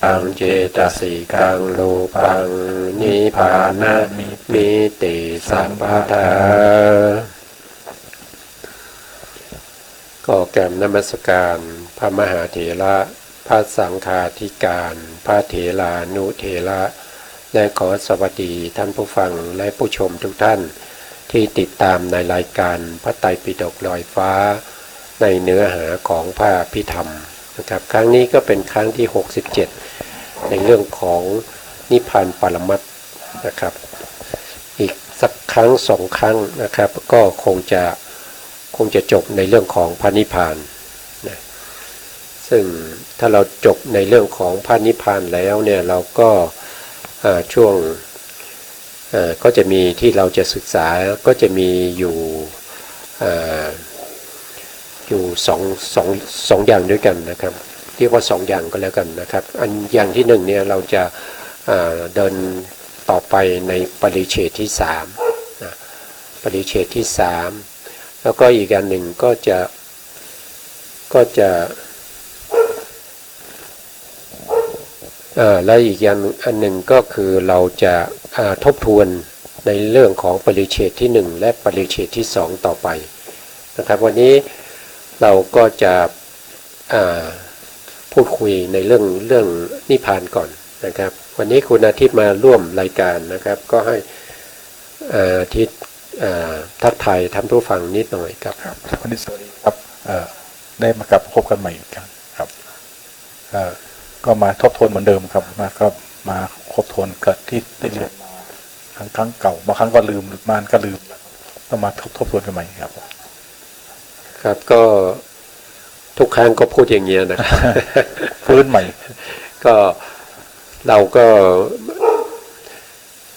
อังเจตสิกังรูปังนิพพานะมิติสัมปทาก็แก่นมัสการพระมหาเถระพระสังฆาธิการพระเถรานุเถระและขอสวัสดีท่านผู้ฟังและผู้ชมทุกท่านที่ติดตามในรายการพระไตรปิฎกลอยฟ้าในเนื้อหาของพระอภิธรรมนะครับครั้งนี้ก็เป็นครั้งที่67ในเรื่องของนิพพานปรมัตถ์นะครับอีกสักครั้งสองครั้งนะครับก็คงจะจบในเรื่องของพระนิพพานนะซึ่งถ้าเราจบในเรื่องของพระนิพพานแล้วเนี่ยเราก็ช่วงก็จะมีที่เราจะศึกษาก็จะมีอยู่สองอย่างด้วยกันนะครับเรียกว่า2อย่างก็แล้วกันนะครับอันอย่างที่1เนี่ยเราจะเดินต่อไปในปริเฉดที่3นะปริเฉดที่3แล้วก็อีกอันหนึ่งก็จะและอีกอย่างอันหนึ่งก็คือเราจะทบทวนในเรื่องของปริเฉดที่1และปริเฉดที่2ต่อไปนะครับวันนี้เราก็จะพูดคุยในเรื่องนิพพานก่อนนะครับวันนี้คุณอาทิตย์มาร่วมรายการนะครับก็ให้อาทิตย์ทักทายท่านผู้ฟังนิดหน่อยครับวันนี้สวัสดีครับได้มาพบกันใหม่อีกครั้งครับก็มาทบทวนเหมือนเดิมครับมาทบทวนกับที่ได้เรียนมาครั้งเก่าบางครั้งก็ลืมมันก็ลืมต้องมาทบทวนกันใหม่ครับครับก็ทุกครั้งก็พูดอย่างเงี้ยนะครับฟื้นใหม่ก็เราก็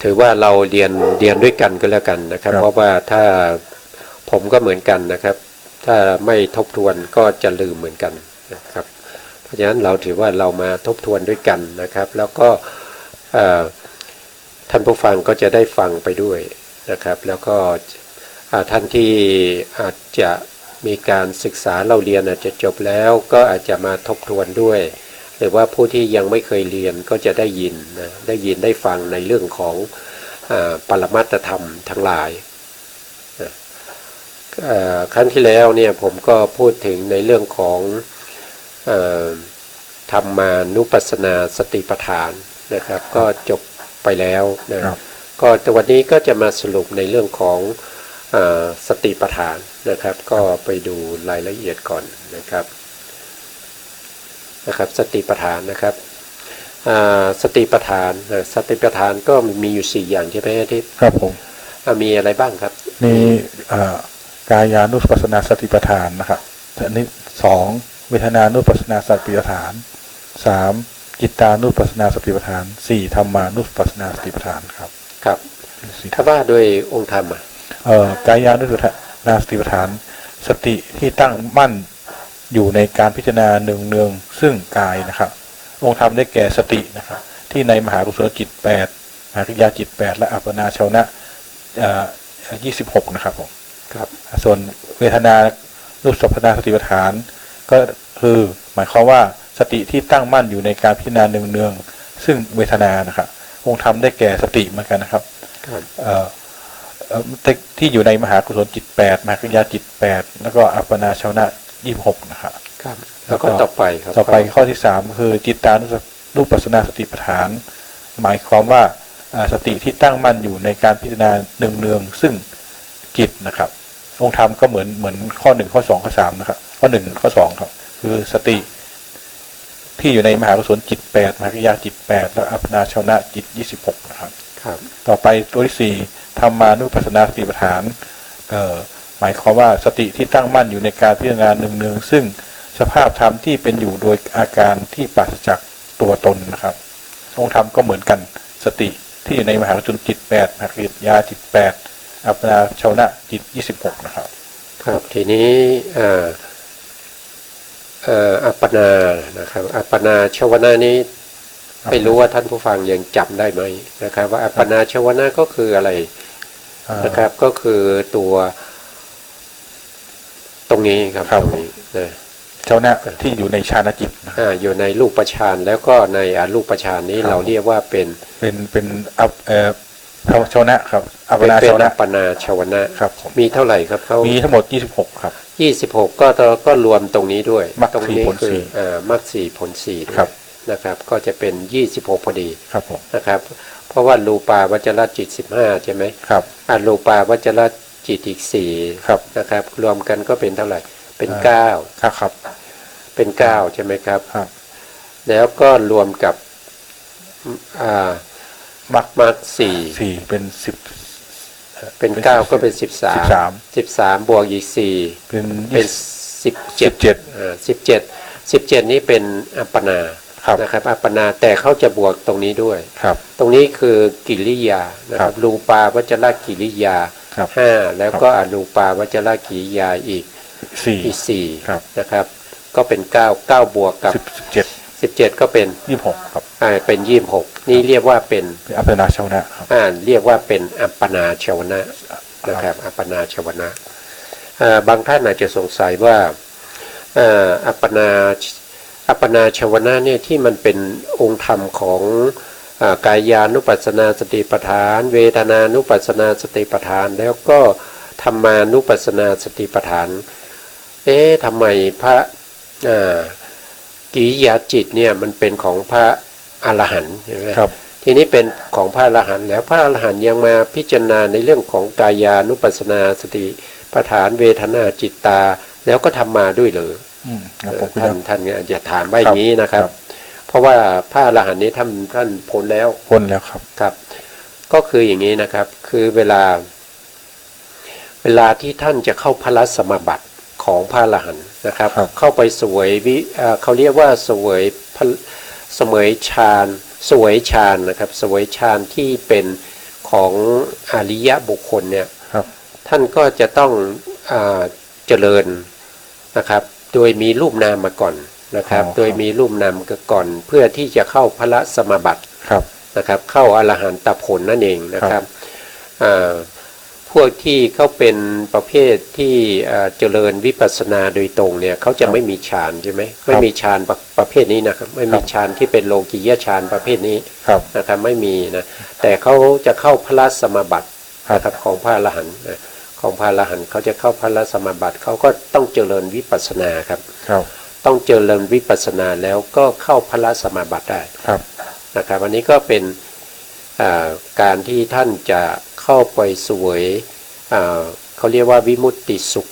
ถือว่าเราเรียนด้วยกันก็แล้วกันนะครับเพราะว่าถ้าผมก็เหมือนกันนะครับถ้าไม่ทบทวนก็จะลืมเหมือนกันนะครับเพราะฉะนั้นเราถือว่าเรามาทบทวนด้วยกันนะครับแล้วก็ท่านผู้ฟังก็จะได้ฟังไปด้วยนะครับแล้วก็ท่านที่อาจจะมีการศึกษาเราเรียนอาจจะจบแล้วก็อาจจะมาทบทวนด้วยหรือว่าผู้ที่ยังไม่เคยเรียนก็จะได้ยินได้ฟังในเรื่องของปรมัตถธรรมทั้งหลายครั้งที่แล้วเนี่ยผมก็พูดถึงในเรื่องของธรรมานุปัสสนาสติปัฏฐานนะครับก็จบไปแล้วนะก็วันนี้ก็จะมาสรุปในเรื่องของสติปัฏฐานนะครับก็ไปดูรายละเอียดก่อนนะครับสติปัฏฐานนะครับสติปัฏฐานก็มีอยู่4อย่างใช่ไหมที่ครับผมมีอะไรบ้างครับมีกายานุปัสสนาสติปัฏฐานนะครับอันนี้2เวทนานุปัสสนาสติปัฏฐาน3จิตตานุปัสสนาสติปัฏฐาน4ธรรมานุปัสสนาสติปัฏฐานครับครับถ้าว่าโดยองค์ธรรมกายานุปัสสนาสติปัฏฐานสติที่ตั้งมั่นอยู่ในการพิจารณาเนืองๆซึ่งกายนะครับองค์ธรรมได้แก่สตินะครับที่ในมหากุศลจิต8มหากิริยาจิต8และอัปปนาชาวนะ26นะครับผมครับส่วนเวทนานุปัสสนาสติปัฏฐานก็คือหมายความว่าสติที่ตั้งมั่นอยู่ในการพิจารณาเนืองๆซึ่งเวทนานะครับองค์ธรรมได้แก่สติเหมือนกันนะครับที่อยู่ในมหากุศลจิต8มหากิริยาจิต8แล้วก็อัปปนาชาวนะ26นะครับครับแล้วก็ต่อไปข้อที่3คือจิตตานุปัสสนาสติปัฏฐานหมายความว่าสติที่ตั้งมั่นอยู่ในการพิจารณาเนืองๆซึ่งจิตนะครับองค์ธรรมก็เหมือนข้อ1ข้อ2ข้อ3นะครับข้อ1ข้อ2ครับคือสติที่อยู่ในมหากุศลจิต8มหากิริยาจิต8และอัปปนาชาวนะจิต26นะครับต่อไปตัวที่4ธรรมานุปัสสนาสติปัฏฐานหมายความว่าสติที่ตั้งมั่นอยู่ในการพิจารณาเนืองๆซึ่งสภาพธรรมที่เป็นอยู่โดยอาการที่ปราศจากตัวตนนะครับองค์ธรรมก็เหมือนกันสติที่อยู่ในมหากุศลจิต8มหากิริยาจิต8อัปปนาชาวนะจิต26นะครับครับทีนี้อัปปนานะครับอัปปนาชาวนะนี้ไม่รู้ว่าท่านผู้ฟังยังจำได้ไหมนะครับว่าอัปปนาชาวนะก็คืออะไรนะครับก็คือตัวตรงนี้ครับตรงนี้นะ เจ้าหน้าที่อยู่ในฌานจิตนะ อยู่ในรูปฌานแล้วก็ในอรูปฌานนี้เราเรียกว่าเป็นชาวนะครับอัปปนา เป็น ชาว อั นะ ปปนาชวนะครับ ผม มีเท่าไหร่ครับเขา มีทั้งหมด26ครับ 26ก็รวมตรงนี้ด้วย มรรค ตรง สี่ นี้ ผล คื สี่ มรรคสี่ผลสี่ด้วย ครับ นะครับก็จะเป็น26พอดี ครับผม นะครับเพราะว่ารูปาวจรจิต15ใช่ไหม ครับ อรูปาวจรจิตอีก4 ครับ นะครับรวมกันก็เป็นเท่าไหร่เป็น ครับ 9เป็น9ใช่ไหมครับ ครับ แล้วก็รวมกับมรรค มรรคสี่ 4เป็น10เป็น9ก็เป็น13บวกอีก4เป็น เป็น17 17นี้เป็นอัปปนา ครับ นะครับอัปปนาแต่เขาจะบวกตรงนี้ด้วย ครับ ตรงนี้คือกิริยานะครับรูปาวจรกิริยา ครับ 5แล้วก็อรูปาวจรกิริยาอีก 4ครับ 4นะครับก็เป็น9บวกกับ 17ก็เป็น 26ครับ เป็น26นี่เรียกว่าเป็น เป็นอัปปนาชาวนะครับ เรียกว่าเป็นอัปปนาชวนะนะครับอัปปนาชวนะบางท่านอาจจะสงสัยว่าอัปปนาชวนะเนี่ยที่มันเป็นองค์ธรรมของกายานุปัสสนาสติปัฏฐานเวทนานุปัสสนาสติปัฏฐานแล้วก็ธรรมานุปัสสนาสติปัฏฐานทำไมพระกิริยาจิตเนี่ยมันเป็นของพระอรหันต์ใช่ไหม ครับ ทีนี้เป็นของพระอรหันต์แล้วพระอรหันต์ยังมาพิจารณาในเรื่องของกายานุปัสสนาสติปัฏฐานเวทนาจิตตาแล้วก็ทำมาด้วยเหรอ ครับผม ท่านอาจจะถามว่าอย่างนี้นะครับ เพราะว่าพระอรหันต์นี้ท่านพ้นแล้ว พ้นแล้วครับ ครับ ก็คืออย่างนี้นะครับคือเวลาที่ท่านจะเข้าพระสมาบัติของพระอรหันต์นะครับ ครับ เข้าไปเสวยเขาเรียกว่าเสวยฌานเสวยฌานนะครับเสวยฌานที่เป็นของอริยบุคคลเนี่ย ครับ ท่านก็จะต้องเจริญนะครับโดยมีรูปนามมาก่อนนะครับโดยมีรูปนามก่อนเพื่อที่จะเข้าพระสมาบัติ ครับ นะครับเข้าอรหันตผลนั่นเองนะครับพวกที่เขาเป็นประเภทที่เจริญวิปัสสนาโดยตรงเนี่ยเขาจะไม่มีฌานใช่ไหมไม่มีฌานประเภทนี้นะครับไม่มีฌานที่เป็นโลกิยฌานประเภทนี้ ครับ นะครับไม่มีนะแต่เขาจะเข้าพระสมาบัตินะครับของพระอรหันต์ของพระอรหันต์เขาจะเข้าพระสมาบัติเขาก็ต้องเจริญวิปัสสนาครับ ครับ ต้องเจริญวิปัสสนาแล้วก็เข้าพระสมาบัติได้ ครับ นะครับอันนี้ก็เป็นการที่ท่านจะเข้าไปสวยเขาเรียกว่าวิมุตติสุข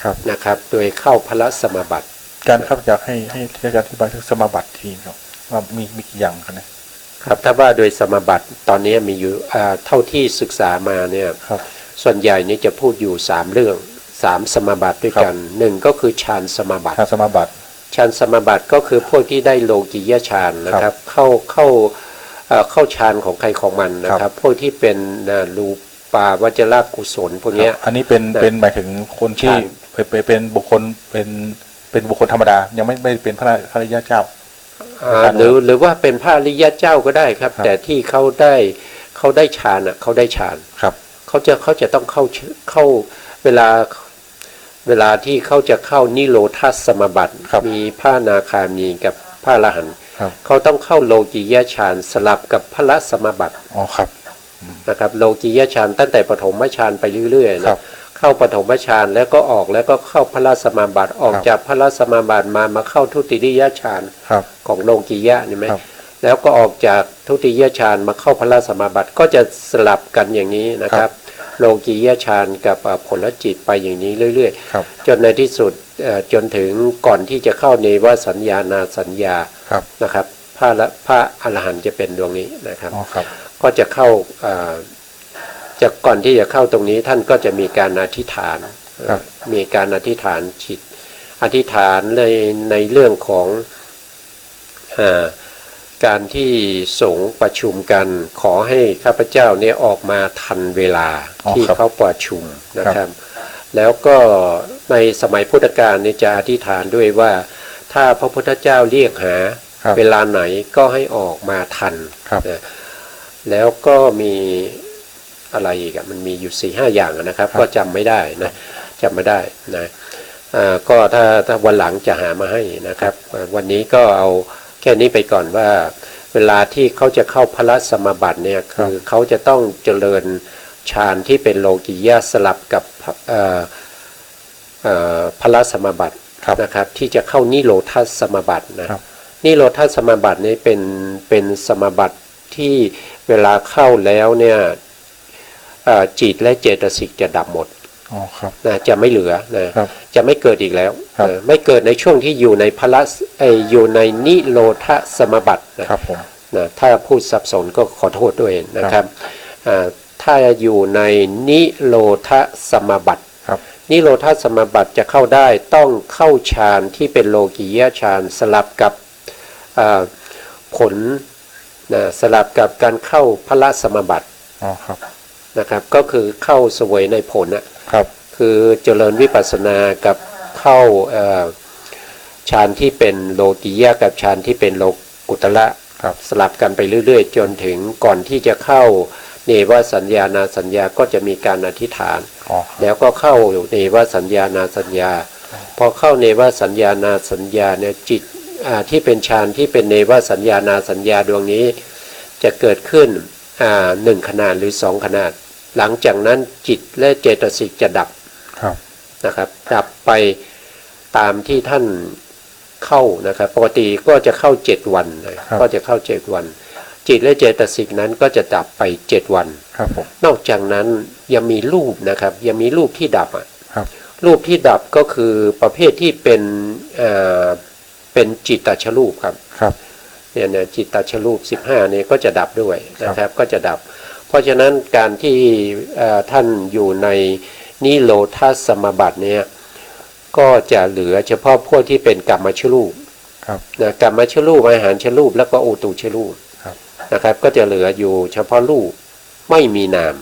ครับ นะครับโดยเข้าพระสมาบัติ การครับอยากให้อาจารย์อธิบายถึงสมาบัติทีครับว่ามีกี่อย่างครับนะครับ ถ้าว่าโดยสมาบัติตอนนี้มีอยู่เท่าที่ศึกษามาเนี่ย ครับ ส่วนใหญ่นี่จะพูดอยู่3เรื่อง3สมาบัติด้วยกันหนึ่งก็คือฌานสมาบัติ ทางสมาบัติ ฌานสมาบัติก็คือพวกที่ได้โลกิยฌานนะครับเข้าฌานของใครของมันนะครับพวกที่เป็นรูปาวจรกุศลพวกเนี้ย อันนี้เป็นหมายถึงคนที่เป็นบุคคลเป็นบุคคลธรรมดายังไม่เป็นพระอริยเจ้า หรือว่าเป็นพระอริยเจ้าก็ได้ครับแต่ที่เขาได้ฌานเขาได้ฌาน ครับ เขาจะต้องเข้าเวลาที่เขาจะเข้านิโรธาสมาบัติมีพระอนาคามีกับพระอรหันต์ ครับ เขาต้องเข้าโลกิยฌานสลับกับพระสมาบัติ อ๋อครับ นะครับโลกิยฌานตั้งแต่ปฐมฌานไปเรื่อยๆ ครั นะ บ เข้าปฐมฌานแล้วก็ออกแล้วก็เข้าพระสมาบัติออกจากพระสมาบัติมาเข้าทุติยฌาน ครับ ของโลกิยะนี่ไหม ครับ แล้วก็ออกจากทุติยฌานมาเข้าพระสมาบัติก็จะสลับกันอย่างนี้นะครับโลกิยฌานกับผลจิตไปอย่างนี้เรื่อย ครับ ๆจนในที่สุดจนถึงก่อนที่จะเข้าเนวสัญญานาสัญญา ครับ นะครับพระอรหันต์จะเป็นดวงนี้นะครับ อ๋อครับ ก็จะเข้าจากก่อนที่จะเข้าตรงนี้ท่านก็จะมีการอธิษฐาน ครับ มีการอธิษฐานจิตอธิษฐานในเรื่องของการที่สงฆ์ประชุมกันขอให้ข้าพเจ้าเนี่ยออกมาทันเวลา อ๋อ ที่ ครับ เขาประชุมนะครับ แล้วก็ในสมัยพุทธกาลเนี่ยจะอธิษฐานด้วยว่าถ้าพระพุทธเจ้าเรียกหา ครับ เวลาไหนก็ให้ออกมาทัน ครับ นะแล้วก็มีอะไรอีกมันมีอยู่4-5อย่างนะครับ ก็จำไม่ได้นะจำไม่ได้นะ ก็ถ้าวันหลังจะหามาให้นะครับวันนี้ก็เอาแค่นี้ไปก่อนว่าเวลาที่เขาจะเข้าพระสมาบัติเนี่ยคือเขาจะต้องเจริญฌานที่เป็นโลกิยะสลับกับพระสมาบัตินะครับที่จะเข้านิโรธาสมาบัตินะนิโรธาสมาบัตินี้เป็นสมาบัติที่เวลาเข้าแล้วเนี่ยจิตและเจตสิกจะดับหมดนะจะไม่เหลือนะจะไม่เกิดอีกแล้วไม่เกิดในช่วงที่อยู่ในพระอยู่ในนิโรธาสมาบัตินะถ้าพูดสับสนก็ขอโทษด้วยนะครับถ้าอยู่ในนิโรธาสมาบัตินิโรธาสมาบัติจะเข้าได้ต้องเข้าฌานที่เป็นโลกียฌานสลับกับผลนะสลับกับการเข้าพระสมาบัตินะครับก็คือเข้าเสวยในผลนะครับคือเจริญวิปัสสนากับเข้าฌานที่เป็นโลกียะกับฌานที่เป็นโลกุตระสลับกันไปเรื่อยๆจนถึงก่อนที่จะเข้าเนวสัญญานาสัญญาก็จะมีการอธิษฐานแล้วก็เข้าเนวสัญญานาสัญญาพอเข้าเนวสัญญานาสัญญาเนี่ยจิตที่เป็นฌานที่เป็นเนวสัญญานาสัญญาดวงนี้จะเกิดขึ้น1 ขนาดหรือ2 ขนาดหลังจากนั้นจิตและเจตสิกจะดับนะครับดับไปตามที่ท่านเข้านะครับปกติก็จะเข้า7 วันก็จะเข้า7 วันจิตและเจตสิกนั้นก็จะดับไป7 วันนอกจากนั้นยังมีรูปนะครับยังมีรูปที่ดับรูปที่ดับก็คือประเภทที่เป็นจิตตชรูปครับเนี่ยจิตตชรูป15เนี่ยก็จะดับด้วยนะครับก็จะดับเพราะฉะนั้นการที่ท่านอยู่ในนิโรธาสมาบัติเนี่ยก็จะเหลือเฉพาะพวกที่เป็นกัมมชรูปนะกัมมชรูปอาหารชรูปแล้วก็อุตุชรูปนะครับก็จะเหลืออยู่เฉพาะรูปไม่มีนาม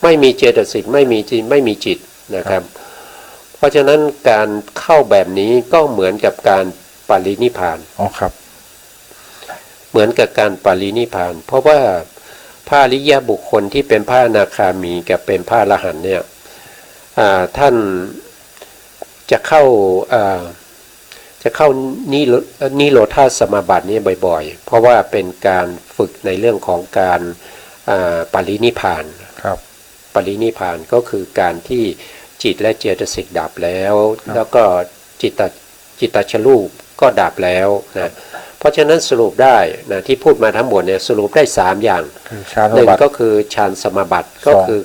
ไม่มีเจตสิกไม่มีจิตนะครับเพราะฉะนั้นการเข้าแบบนี้ก็เหมือนกับการปรินิพพานเหมือนกับการปรินิพพานเพราะว่าพระอริยบุคคลที่เป็นพระอนาคามีกับเป็นพระอรหันต์เนี่ยท่านจะเข้านิโรธาสมาบัตินี้บ่อยๆเพราะว่าเป็นการฝึกในเรื่องของการปรินิพพานปรินิพพานก็คือการที่จิตและเจตสิกดับแล้วแล้วก็จิตตชรูปก็ดับแล้วนะเพราะฉะนั้นสรุปได้นะที่พูดมาทั้งหมดเนี่ยสรุปได้3 อย่าง1ก็คือฌานสมาบัติก็คือ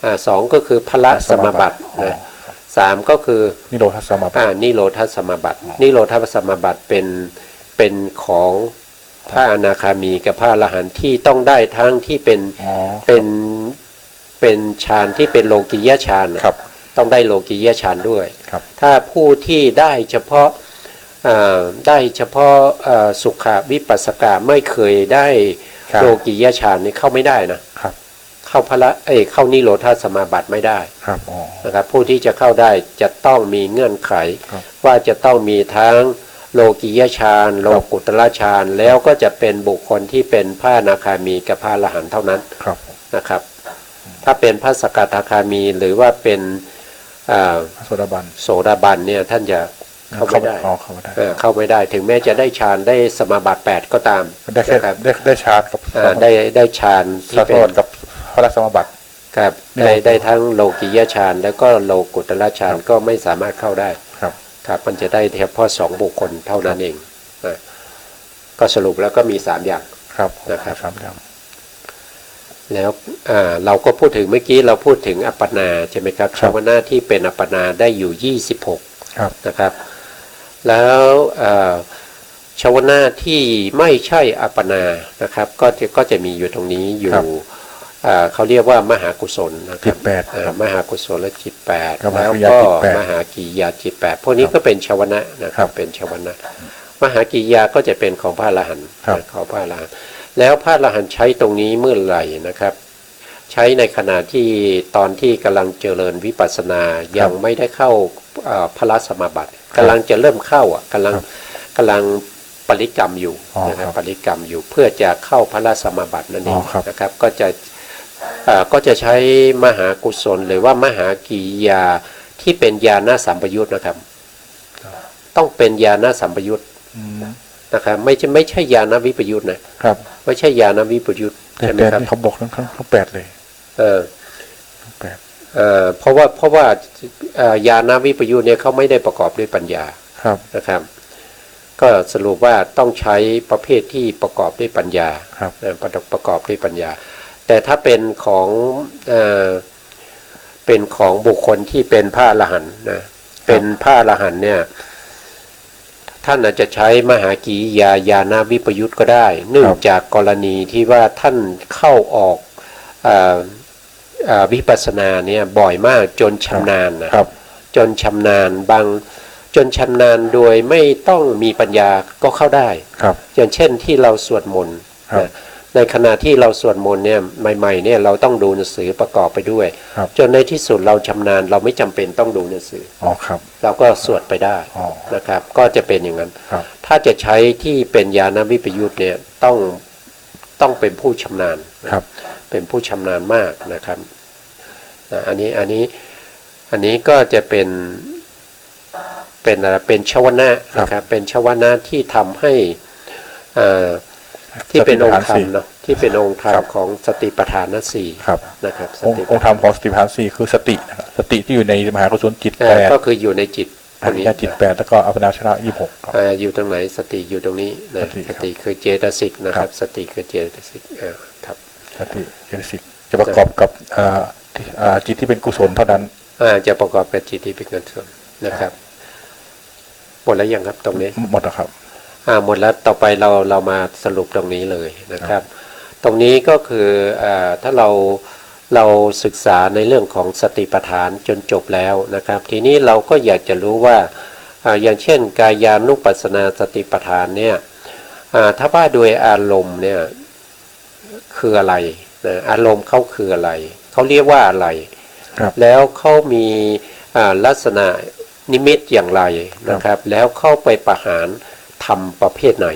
2ก็คือพละสมาบัตินะ3ก็คือนิโรธาสมาบัตินิโรธาสมาบัตินิโรธาสมาบัติเป็นของพระอนาคามีกับพระอรหันต์ที่ต้องได้ทั้งที่เป็นฌานที่เป็นโลกิยฌานต้องได้โลกิยฌานด้วยถ้าผู้ที่ได้เฉพาะสุขวิปัสสกะไม่เคยได้โลกิยฌานนี่เข้าไม่ได้นะเข้าเข้านิโรธาสมาบัติไม่ได้นะครับผู้ที่จะเข้าได้จะต้องมีเงื่อนไขว่าจะต้องมีทั้งโลกิยฌานโลกุตระฌานแล้วก็จะเป็นบุคคลที่เป็นพระอนาคามีกับพระอรหันต์เท่านั้นนะครับถ้าเป็นพระสกทาคามีหรือว่าเป็นโสดาบันเนี่ยท่านจะเข้าไม่ได้ถึงแม้จะได้ฌานได้สมาบัติ8ก็ตามได้ฌานกับได้ฌานที่เป็นกับพระสมาบัติครับได้ทั้งโลกิยฌานแล้วก็โลกุตระฌานก็ไม่สามารถเข้าได้ครับมันจะได้เฉพาะ2 บุคคลเท่านั้นเองก็สรุปแล้วก็มี3 อย่างนะครับแล้วเราก็พูดถึงเมื่อกี้เราพูดถึงอัปปนาใช่ไหมครับชาวนาที่เป็นอัปปนาได้อยู่26นะครับแล้วชาวนาที่ไม่ใช่อัปปนานะครับก็จะมีอยู่ตรงนี้อยู่เขาเรียกว่ามหากุศลนะครับมหากุศลและจิต8แล้วก็มหากิยาจิต8พวกนี้ก็เป็นชาวนะนะครับเป็นชาวนะมหากิยาก็จะเป็นของพระอรหันต์ของพระอรหันต์แล้วพระอรหันต์ใช้ตรงนี้เมื่อไหร่นะครับใช้ในขณะที่ตอนที่กำลังเจริญวิปัสสนายังไม่ได้เข้าพระสมาบัติกำลังจะเริ่มเข้ากำลังปริกรรมอยู่นะครับปริกรรมอยู่เพื่อจะเข้าพระสมาบัตินั่นเองนะครับก็จะใช้มหากุศลหรือว่ามหากิยา ที่เป็นญาณสัมปยุตนะครับต้องเป็นญาณสัมปยุตนะครับไม่ใช่ญาณวิปยุตนะครับไม่ใช่ญาณวิปยุตใช่ไหมครับเขาบอกทั้งแปดเลยแปดเพราะว่าญาณวิปยุตเนี่ยเขาไม่ได้ประกอบด้วยปัญญานะครับก็สรุปว่าต้องใช้ประเภทที่ประกอบด้วยปัญญาประกอบด้วยปัญญาแต่ถ้าเป็นของบุคคลที่เป็นพระอรหันต์นะเป็นพระอรหันต์เนี่ยท่านอาจจะใช้มหากิริยาญาณวิปยุตก็ได้เนื่องจากกรณีที่ว่าท่านเข้าออกวิปัสสนาเนี่ยบ่อยมากจนชำนาญนะครับจนชำนาญจนชำนาญโดยไม่ต้องมีปัญญาก็เข้าได้อย่างเช่นที่เราสวดมนต์ในขณะที่เราสวดมนต์เนี่ยใหม่ๆเนี่ยเราต้องดูหนังสือประกอบไปด้วยจนในที่สุดเราชำนาญเราไม่จำเป็นต้องดูหนังสือเราก็สวดไปได้นะครับก็จะเป็นอย่างนั้นถ้าจะใช้ที่เป็นญาณวิปยุตเนี่ยต้องเป็นผู้ชำนาญเป็นผู้ชำนาญมากนะครับอันนี้ก็จะเป็นชวนะนะครับเป็นชวนะที่ทำให้ที่เป็นองค์ธรรมเนาะที่เป็นองค์ธรรมของสติปัฏฐานสี่นะครับองค์ธรรมของสติปัฏฐานสี่คือสตินะครับสติที่อยู่ในมหากุศลจิตแปดก็คืออยู่ในจิตอริยจิตแปดแล้วก็อัปปนาชนะ26อยู่ตรงไหนสติอยู่ตรงนี้นะสติคือเจตสิกนะครับสติคือเจตสิกครับสติเจตสิกจะประกอบกับจิตที่เป็นกุศลเท่านั้นจะประกอบกับจิตที่เป็นกุศลนะครับหมดแล้วยังครับตรงนี้หมดแล้วครับหมดแล้วต่อไปเรามาสรุปตรงนี้เลยนะครับตรงนี้ก็คือถ้าเราศึกษาในเรื่องของสติปัฏฐานจนจบแล้วนะครับทีนี้เราก็อยากจะรู้ว่าอย่างเช่นกายานุปัสสนาสติปัฏฐานเนี่ยถ้าว่าโดยอารมณ์เนี่ยคืออะไรนะอารมณ์เขาคืออะไรเขาเรียกว่าอะไรแล้วเขามีลักษณะนิมิตอย่างไรนะครับแล้วเข้าไปประหารทำประเภทไหน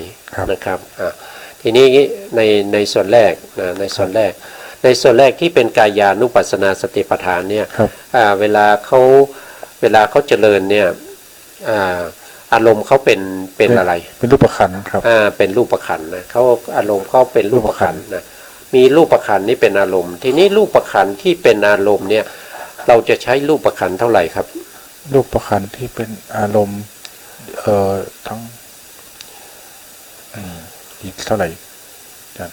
นะครับทีนี้ในส่วนแรกในส่วนแรกที่เป็นกายานุปัสสนาสติปัฏฐานเนี่ยเวลาเขาเจริญเนี่ยอารมณ์เขาเป็นอะไรเป็นรูปขันธ์ครับเป็นรูปขันธ์นะเขาอารมณ์เขาเป็นรูปขันธ์นะมีรูปขันธ์นี่เป็นอารมณ์ทีนี้รูปขันธ์ที่เป็นอารมณ์เนี่ยเราจะใช้รูปขันธ์เท่าไหร่ครับรูปขันธ์ที่เป็นอารมณ์ทั้งอีกเท่าไหร่กัน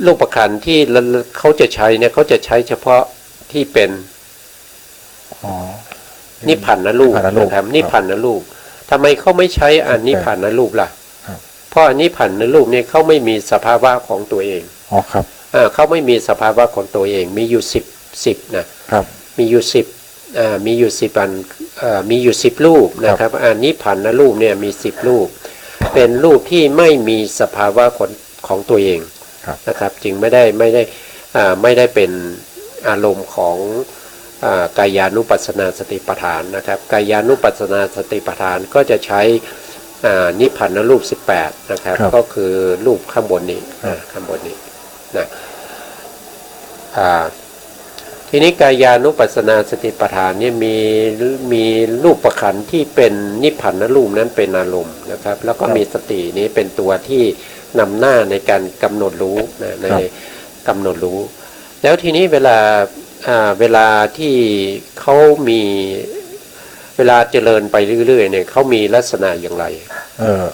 รูปขันธ์ที่เขาจะใช้เนี่ยเขาจะใช้เฉพาะที่เป็นนิพพานรูปนะครับนิพพานรูปทำไมเขาไม่ใช้นิพพานรูปล่ะเพราะนิพพานรูปเนี่ยเขาไม่มีสภาวะของตัวเองครับเขาไม่มีสภาวะของตัวเองมีอยู่สิบนะครับมีอยู่10อันมีอยู่10รูปนะครับนิพพานรูปเนี่ยมี10รูปเป็นรูปที่ไม่มีสภาวะของตัวเองนะครับจึงไม่ได้เป็นอารมณ์ของกายานุปัสสนาสติปัฏฐานนะครับกายานุปัสสนาสติปัฏฐานก็จะใช้นิพพานรูป18นะครับก็คือรูปข้างบนนี้นะทีนี้กายานุปัสสนาสติปัฏฐานเนี่ยมีรูปขันธ์ที่เป็นนิพพานรูปนั้นเป็นอารมณ์นะครับแล้วก็มีสตินี้เป็นตัวที่นำหน้าในการกำหนดรู้ในกำหนดรู้แล้วทีนี้เวลาที่เขามีเวลาเจริญไปเรื่อยๆเนี่ยเขามีลักษณะอย่างไร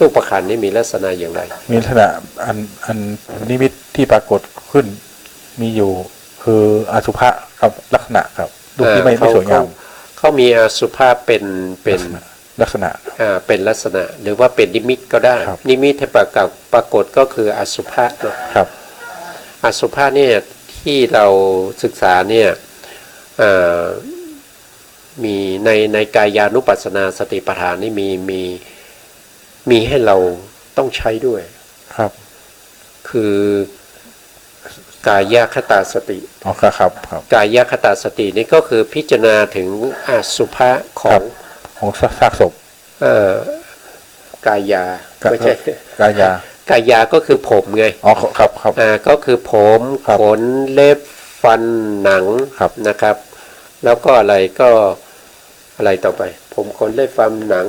รูปขันธ์นี่มีลักษณะอย่างไรมีลักษณะอันนิมิตที่ปรากฏขึ้นมีอยู่คืออสุภะครับลักษณะครับรูปที่ไม่สวยงามเขามีอสุภะเป็นลักษณะเป็นลักษณะหรือว่าเป็นนิมิตก็ได้นิมิตที่ปรากฏก็คืออสุภะครับอสุภะเนี่ยที่เราศึกษาเนี่ยมีในกายานุปัสสนาสติปัฏฐานนี่มีให้เราต้องใช้ด้วยครับคือกายคตาสติครับกายคตาสตินี่ก็คือพิจารณาถึงอสุภะของซากศพกายาไม่ใช่กายาก็คือผมไงครับก็คือผมขนเล็บฟันหนังนะครับ แล้วก็อะไรต่อไป ผมคนได้ฟันหนัง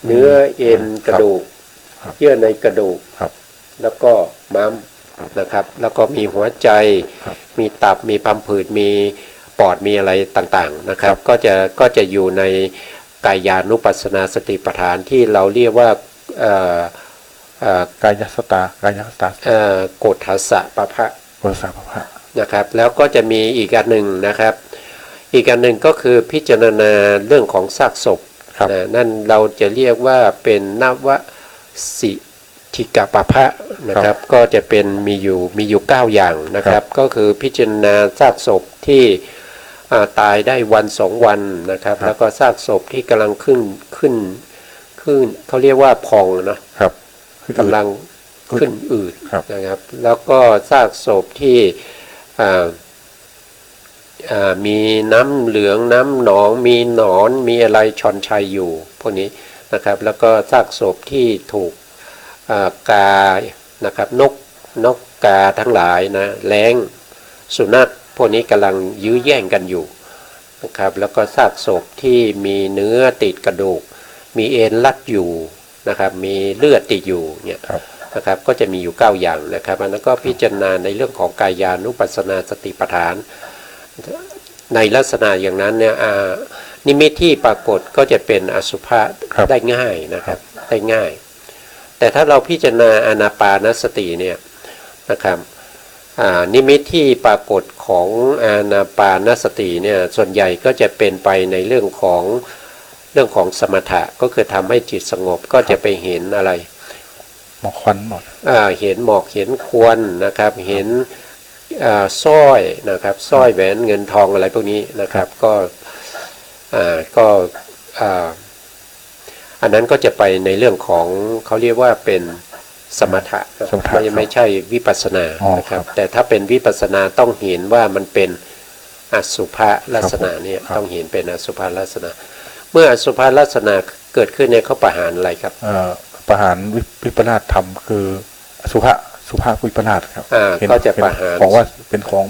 เนื้อเอ็นกระดูก ครับ เยื่อในกระดูก ครับ แล้วก็ม้ามนะครับ แล้วก็มีหัวใจ ครับ มีตับมีพัมผืดมีปอดมีอะไรต่างๆนะครับ ครับ ก็จะอยู่ในกายานุปัสสนาสติปัฏฐานที่เราเรียกว่ากายสตา โกฏฐัสสะปะพะ โพธิสัตว์พระ นะครับ แล้วก็จะมีอีกอันหนึ่งนะครับ อีกอันหนึ่งก็คือพิจารณาเรื่องของซากศพ ครับ นั่นเราจะเรียกว่าเป็นนวสิทิกปะพะนะครับ ก็จะเป็นมีอยู่9อย่างนะครับ ก็คือพิจารณาซากศพที่ตายได้วัน2 วันนะครับ แล้วก็ซากศพที่กำลังขึ้นเขาเรียกว่าพองนะครับ กำลังขึ้นอืด ครับ นะครับ แล้วก็ซากศพที่มีน้ำเหลืองน้ำหนองมีหนอนมีอะไรชอนชัยอยู่พวกนี้นะครับ แล้วก็ซากศพที่ถูกกานะครับนกกาทั้งหลายนะแล้งสุนัขพวกนี้กำลังยื้อแย่งกันอยู่นะครับ แล้วก็ซากศพที่มีเนื้อติดกระดูก มีเอ็นรัดอยู่นะครับ มีเลือดติดอยู่เนี่ย ครับ นะครับก็จะมีอยู่9อย่างนะครับอันนั้นก็พิจารณาในเรื่องของกายานุปัสสนาสติปัฏฐาน ในลักษณะอย่างนั้นเนี่ยนิมิตที่ปรากฏก็จะเป็นอสุภะ ครับ ได้ง่ายนะครับได้ง่าย แต่ถ้าเราพิจารณาอานาปานสติเนี่ยนะครับนิมิตที่ปรากฏของอานาปานสติเนี่ยส่วนใหญ่ก็จะเป็นไปในเรื่องของสมถะก็คือทำให้จิตสงบก็จะไปเห็นอะไร หมอกควันหมด เห็นหมอกเห็นควันนะครับเห็นสร้อยนะครับสร้อยแหวนเงินทองอะไรพวกนี้นะครับก็อันนั้นก็จะไปในเรื่องของเขาเรียกว่าเป็นสมถะไม่ใช่วิปัสสนานะครับแต่ถ้าเป็นวิปัสสนาต้องเห็นว่ามันเป็นอสุภลักษณะเนี่ยต้องเห็นเป็นอสุภลักษณะเมื่ออสุภลักษณะเกิดขึ้นเนี่ยเขาประหารอะไรครับประหารวิปลาสธรรมคือสุภาพวิปลาสครับก็จะประหารของว่าเป็นของ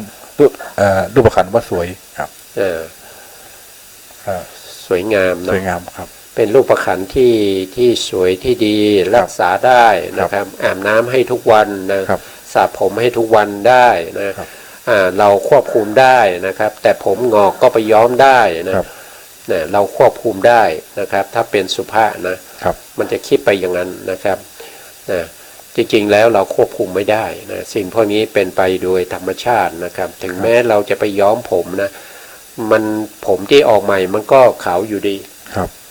รูปขันธ์ว่าสวยครับสวยงามสวยงามครับเป็นรูปขันธ์ที่สวยที่ดีรักษาได้นะครับอาบน้ำให้ทุกวันนะสระผมให้ทุกวันได้นะเราควบคุมได้นะครับแต่ผมงอกก็ไปย้อมได้นะเราควบคุมได้นะครับถ้าเป็นสุภาพนะมันจะคิดไปอย่างนั้นนะครับจริงๆแล้วเราควบคุมไม่ได้นะสิ่งพวกนี้เป็นไปโดยธรรมชาตินะครับถึงแม้เราจะไปย้อมผมนะมันผมที่ออกใหม่มันก็ขาวอยู่ดี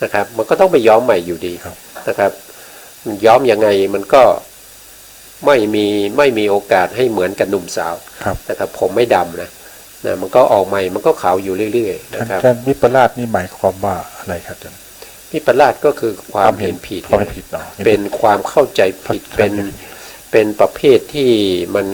นะครับมันก็ต้องไปย้อมใหม่อยู่ดีนะครับย้อมยังไงมันก็ไม่มีโอกาสให้เหมือนกับหนุ่มสาวนะครับผมไม่ดำนะมันก็ออกใหม่มันก็ขาวอยู่เรื่อยๆนะครับท่านวิปลาสนี่หมายความว่าอะไรครับท่านวิปลาสก็คือความเห็นผิดเป็นความเข้าใจผิดเป็นประเภทที่มัน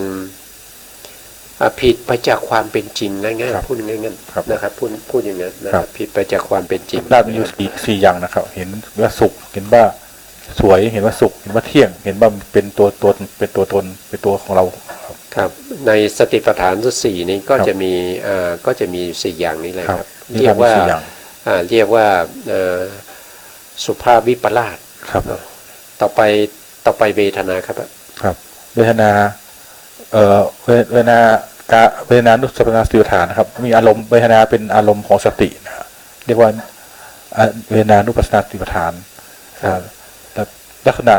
ผิดไปจากความเป็นจริงง่ายๆพูดง่ายๆนะครับพูดอย่างนั้นนะครับผิดไปจากความเป็นจริงด้านมีอยู่สี่อย่างนะครับเห็นว่าสุขเห็นว่าสวยเห็นว่าสุขเห็นว่าเที่ยงเห็นว่าเป็นตัวตนเป็นตัวของเราครับในสติปัฏฐานสี่นี้ก็จะมี4อย่างนี้เลยครับเรียกว่าสุภาพวิปลาสครับต่อไปเวทนาครับเวทนาเวทนานุสติปัฏฐานนะครับมีอารมณ์เวทนาเป็นอารมณ์ของสตินะเรียกว่าเวทนานุปัสสนาสติปัฏฐานลักษณะ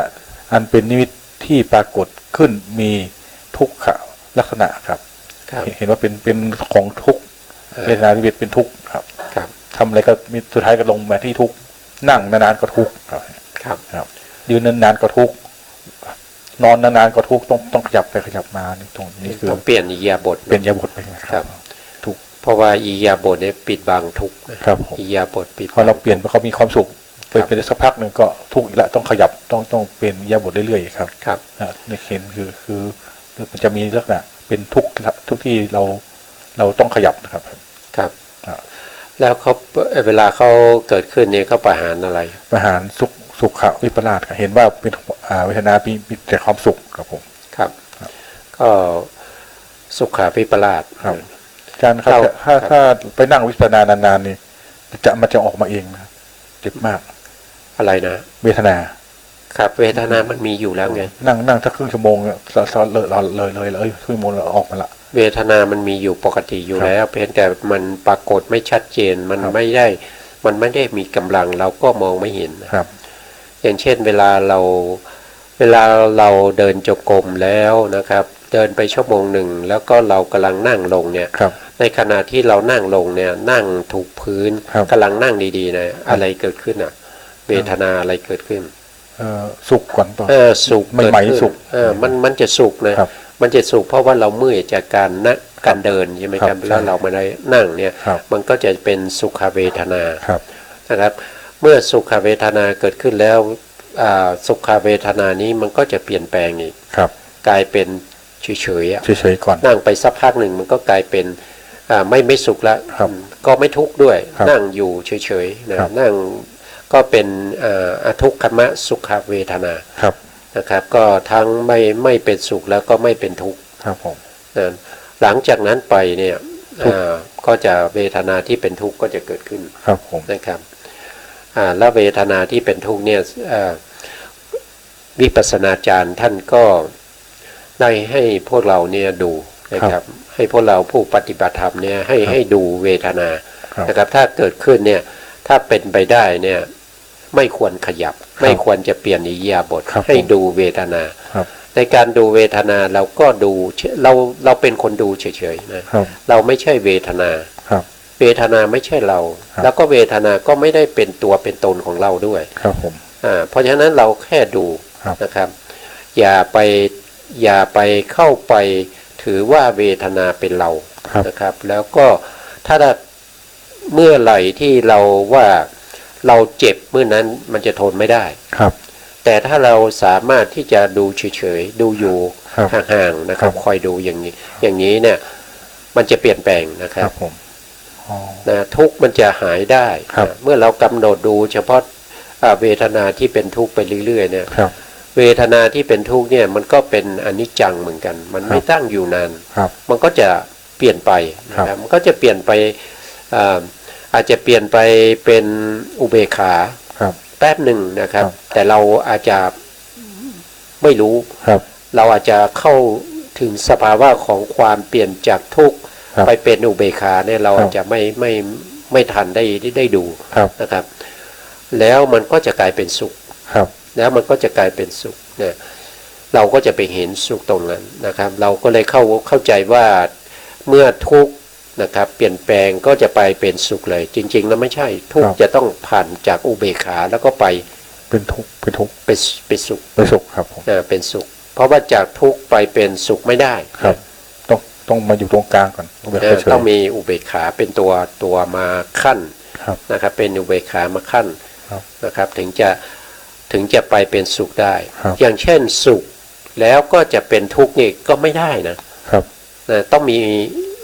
อันเป็นนิมิตที่ปรากฏขึ้นมีทุกขลักษณะครับเห็นว่าเป็นของทุกเวทนานิมิตเป็นทุกครับทำอะไรก็มีสุดท้ายก็ลงมาที่ทุกนั่งนานๆก็ทุกครับยืนนานๆก็ทุกนอนนานๆก็ทุกต้องขยับไปขยับมาตรงนี้คือต้องเปลี่ยนอิริยาบถเปลี่ยนอิริยาบถไปครับทุกเพราะว่าอิริยาบถเนี่ยปิดบังทุกครับอิริยาบถปิดพอเราเปลี่ยนเขามีความสุขไปสักพักหนึ่งก็ทุกข์อีกแล้วต้องขยับต้องเปลี่ยนอิริยาบถเรื่อยๆครับนี่เห็นคือมันจะมีลักษณะเป็นทุกที่เราต้องขยับนะครับแล้วเขาเวลาเขาเกิดขึ้นเนี่ยเขาประหารอะไรประหารสุขวิปลาสเห็นว่าเป็นเวทนามีแต่ความสุขครับผมครับก็สุขวิปลาสครับ จารย์ครับ เรา ถ้าไปนั่งวิปัสสนานานๆนี่มันจะออกมาเองนะเจ็บมาก อะไรนะ เวทนา ครับเวทนามันมีอยู่แล้วไง นั่งสักครึ่งชั่วโมงเนี่ยซ้อนเลยครึ่งชั่วโมงแล้วออกมาละ เวทนามันมีอยู่ปกติอยู่ ครับ แล้วเพียงแต่มันปรากฏไม่ชัดเจนมัน ครับ ไม่ได้มีกำลังเราก็มองไม่เห็นนะครับ อย่างเช่นเวลาเราเดินจงกรมแล้วนะครับ เดินไปชั่วโมงหนึ่งแล้วก็เรากำลังนั่งลงเนี่ย ครับ ในขณะที่เรานั่งลงเนี่ยนั่งถูกพื้น ครับ กำลังนั่งดีๆนะอะไรเกิดขึ้นอ่ะ เวทนาอะไรเกิดขึ้น สุขก่อนต่อ สุข ใหม่ เกิดขึ้น สุข มันจะสุขนะครับ มันจะสุขเพราะว่าเราเมื่อยจากการเดินใช่ไหมครับ ครับ แล้วเรามาได้นั่งเนี่ย ครับ มันก็จะเป็นสุขเวทนา ครับ นะครับ เมื่อสุขเวทนาเกิดขึ้นแล้วสุขเวทนานี้มันก็จะเปลี่ยนแปลงอีก ครับ กลายเป็นเฉยๆอะ เฉยๆก่อน นั่งไปสักพักหนึ่งมันก็กลายเป็นไม่สุขแล้ว ครับ ก็ไม่ทุกข์ด้วย ครับ นั่งอยู่เฉยๆนะครับ นั่งก็เป็นอทุกขมสุขเวทนา ครับ นะครับ ก็ทั้งไม่เป็นสุขแล้วก็ไม่เป็นทุกข์ ครับผม นะหลังจากนั้นไปเนี่ยก็จะเวทนาที่เป็นทุกข์ก็จะเกิดขึ้น ครับผม นะครับแล้วเวทนาที่เป็นทุกข์เนี่ยวิปัสสนาจารย์ท่านก็ได้ให้พวกเราเนี่ยดูนะครับ ให้พวกเราผู้ปฏิบัติธรรมเนี่ยให้ดูเวทนา ครับ นะครับ ถ้าเกิดขึ้นเนี่ยถ้าเป็นไปได้เนี่ยไม่ควรขยับ ไม่ควรจะเปลี่ยนอิริยาบถ ครับ ให้ดูเวทนา ครับ ในการดูเวทนาเราก็ดูเราเป็นคนดูเฉยๆนะครับ เราไม่ใช่เวทนา ครับ เวทนาไม่ใช่เรา ครับ แล้วก็เวทนาก็ไม่ได้เป็นตัวเป็นตนของเราด้วย ครับผม เพราะฉะนั้นเราแค่ดู ครับ นะครับ อย่าไปเข้าไปถือว่าเวทนาเป็นเรา ครับ นะครับ แล้วก็ถ้าเมื่อไหร่ที่เราว่าเราเจ็บเมื่อนั้นมันจะทนไม่ได้ ครับ แต่ถ้าเราสามารถที่จะดูเฉยๆดูอยู่ ครับ ห่างๆนะครับ ครับ คอยดูอย่างนี้เนี่ยมันจะเปลี่ยนแปลงนะค ค รั รั บบ ผมอ๋อ นะทุกข์มันจะหายได้ ครับ นะเมื่อเรากำหนดดูเฉพาะเวทนาที่เป็นทุกข์ไปเรื่อยๆเนี่ย ครับ เวทนาที่เป็นทุกข์เนี่ยมันก็เป็นอนิจจังเหมือนกัน มันไม่ตั้งอยู่นาน ครับ มันก็จะเปลี่ยนไปนะครับมันก็จะเปลี่ยนไปอาจจะเปลี่ยนไปเป็นอุเบกขา ครับ แป๊บหนึ่งนะครับ ครับ แต่เราอาจจะไม่รู้ ครับ เราอาจจะเข้าถึงสภาวะของความเปลี่ยนจากทุกข์ ครับ ไปเป็นอุเบกขาเนี่ยเรา ครับ อาจจะไม่ทันได้ดู ครับ นะครับ แล้วมันก็จะกลายเป็นสุข ครับ แล้วมันก็จะกลายเป็นสุขเนี่ยเราก็จะไปเห็นสุขตรงนั้นนะครับ เราก็เลยเข้าใจว่าเมื่อทุกข์นะครับ เปลี่ยนแปลงก็จะไปเป็นสุขเลย จริงๆแล้วไม่ใช่ทุกข์จะต้องผ่านจากอุเบกขาแล้วก็ไป เป็นทุกข์เป็นทุกข์ เป็นสุข เป็นสุขครับผม เป็นสุข เพราะว่าจากทุกข์ไปเป็นสุขไม่ได้ ครับ ต้องมาอยู่ตรงกลางก่อนแบบเฉย ต้องมีอุเบกขาเป็นตัวมาขั้น ครับ นะครับ เป็นอุเบกขามาขั้น ครับ นะครับ ถึงจะไปเป็นสุขได้ ครับ อย่างเช่นสุขแล้วก็จะเป็นทุกข์นี่ก็ไม่ได้นะครับต้องมี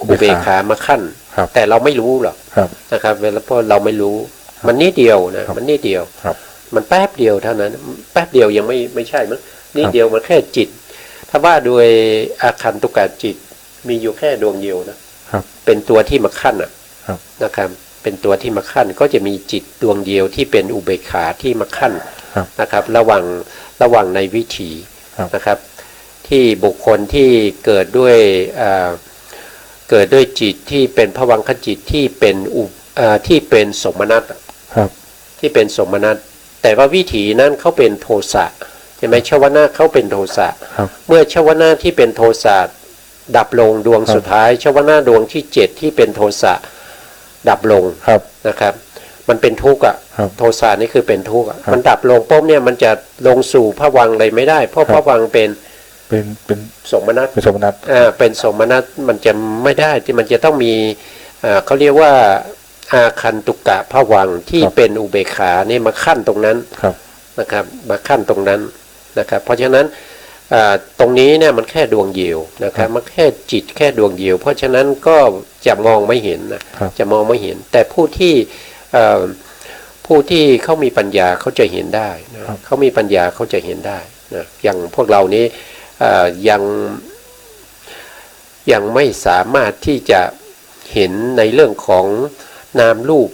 อุเบกขามาขั้น ครับ แต่เราไม่รู้หรอก ครับ นะครับเวลาเพราะเราไม่รู้ มันนิดเดียวนะครับ มันนิดเดียว ครับ มันแป๊บเดียวเท่านั้นแป๊บเดียวยังไม่ใช่มั้งนิดเดียวมันแค่จิต ถ้าว่าโดยอาคันตุกะจิตมีอยู่แค่ดวงเดียวนะครับ เป็นตัวที่มาขั้น ครับ นะครับ เป็นตัวที่มาขั้นก็จะมีจิตดวงเดียวที่เป็นอุเบกขาที่มาขั้น ครับ นะครับ ระหว่างในวิถี ครับ นะครับ ที่บุคคลที่เกิดด้วยจิตที่เป็นภวังคจิตที่เป็นสมนัต ครับ ที่เป็นสมนัตแต่ว่าวิถีนั้นเขาเป็นโทสะใช่ไหมชวนาเขาเป็นโทสะ ครับ เมื่อชวนาที่เป็นโทสะดับลงดวง ครับ สุดท้ายชวนาดวงที่7ที่เป็นโทสะดับลง ครับ นะครับ มันเป็นทุกข์อ่ะ ครับ โทสะนี่คือเป็นทุกข์อ่ะ ครับ มันดับลงปุ๊บเนี่ยมันจะลงสู่ภวังค์เลยไม่ได้ เพราะ ครับ ภวังค์เป็น เป็น สมนัต เป็นสมนัต เป็นสมนัตมันจะไม่ได้ที่มันจะต้องมีเขาเรียกว่าอาคันตุกะภวังค์ที่เป็นอุเบกขาเนี่ยมาขั้นตรงนั้น ครับ นะครับมาขั้นตรงนั้นนะครับ เพราะฉะนั้นตรงนี้เนี่ยมันแค่ดวงเดียวนะครับมันแค่จิตแค่ดวงเดียว เพราะฉะนั้นก็จะมองไม่เห็นนะครับ จะมองไม่เห็น แต่ผู้ที่เขามีปัญญาเขาจะเห็นได้นะครับ เขามีปัญญาเขาจะเห็นได้นะอย่างพวกเรานี้ยังไม่สามารถที่จะ เห็นในเรื่องของนามรูป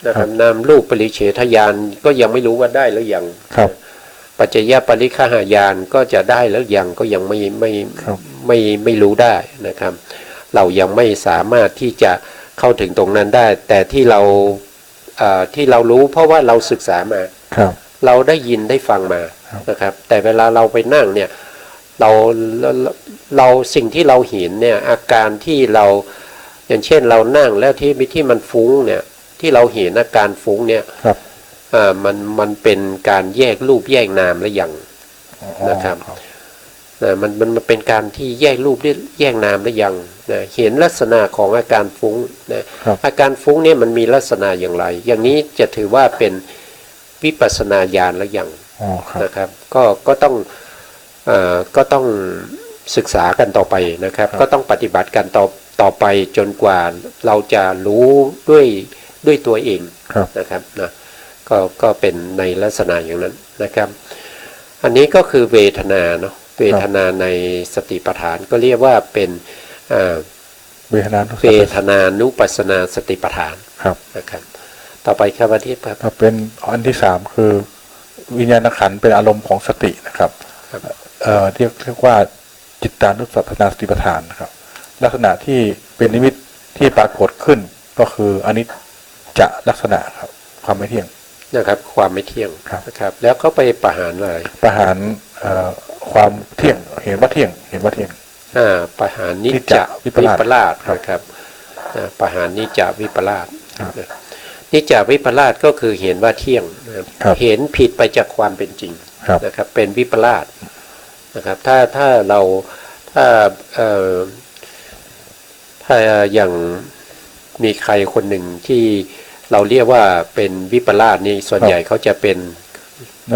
นะครับนามรูปปริเฉทญาณก็ยังไม่รู้ว่าได้หรือยัง ครับ ปัจจยปริฆหายานก็จะได้แล้วยังก็ยังไม่รู้ได้นะครับ เรายังไม่สามารถที่จะเข้าถึงตรงนั้นได้ แต่ที่เรารู้เพราะว่าเราศึกษามา ครับ เราได้ยินได้ฟังมานะครับ แต่เวลาเราไปนั่งเนี่ยเราสิ่งที่เราเห็นเนี่ยอาการที่เราอย่างเช่นเรานั่งแล้วที่มันฟุ้งเนี่ยที่เราเห็นอาการฟุ้งเนี่ย ครับ มันเป็นการแยกรูปแยกนามหรือยังนะครับมันเป็นการที่แยกรูปแยกนามหรือยังนะเห็นลักษณะของอาการฟุ้งนะอาการฟุ้งเนี่ยมันมีลักษณะอย่างไรอย่างนี้จะถือว่าเป็นวิปัสสนาญาณหรือยังนะครับก็ต้องศึกษากันต่อไปนะครับก็ต้องปฏิบัติกันต่อไปจนกว่าเราจะรู้ด้วยตัวเองนะครับนะก็เป็นในลักษณะอย่างนั้นนะครับ อันนี้ก็คือเวทนาเนาะเวทนาในสติปัฏฐานก็เรียกว่าเป็นเวทนานุปัสสนาสติปัฏฐานนะครับต่อไปครับอาทิตย์ครับเป็นอันที่3คือวิญญาณขันธ์เป็นอารมณ์ของสตินะครับเรียกว่าจิตตานุปัสสนาสติปัฏฐานนะครับลักษณะที่เป็นนิมิตที่ปรากฏขึ้นก็คืออนิจจลักษณะครับความไม่เที่ยงนะครับความไม่เที่ยงนะครับแล้วเขาไปประหารอะไรประหารความเที่ยงเห็นว่าเที่ยงประหารนิจจวิปลาสนะครับประหารนิจจวิปลาสนิจจวิปลาสก็คือเห็นว่าเที่ยงเห็นผิดไปจากความเป็นจริงนะครับเป็นวิปลาสนะครับถ้าเราถ้าอย่างมีใครคนหนึ่งที่เราเรียกว่าเป็นวิปลาสนี่ส่วนใหญ่เขาจะเป็น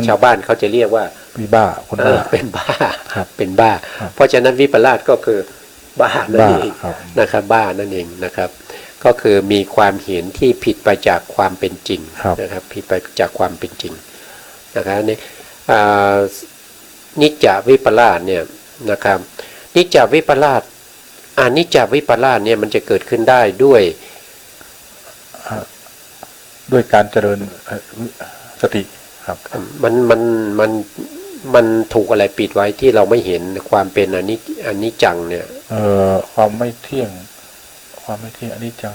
ชาวบ้านเขาจะเรียกว่าบ้าคนบ้าเป็นบ้าเป็นบ้าเพราะฉะนั้นวิปลาสก็คือบ้านั่นเองนะครับบ้านั่นเองนะครับก็คือมีความเห็นที่ผิดไปจากความเป็นจริงนะครับผิดไปจากความเป็นจริงนะครับนี่นิจจวิปลาสเนี่ยนะครับนิจจวิปลาสนิจจวิปลาสเนี่ยมันจะเกิดขึ้นได้ด้วยการเจริญสติครับมันถูกอะไรปิดไว้ที่เราไม่เห็นความเป็นอนิจจังเนี่ยความไม่เที่ยงอนิจจัง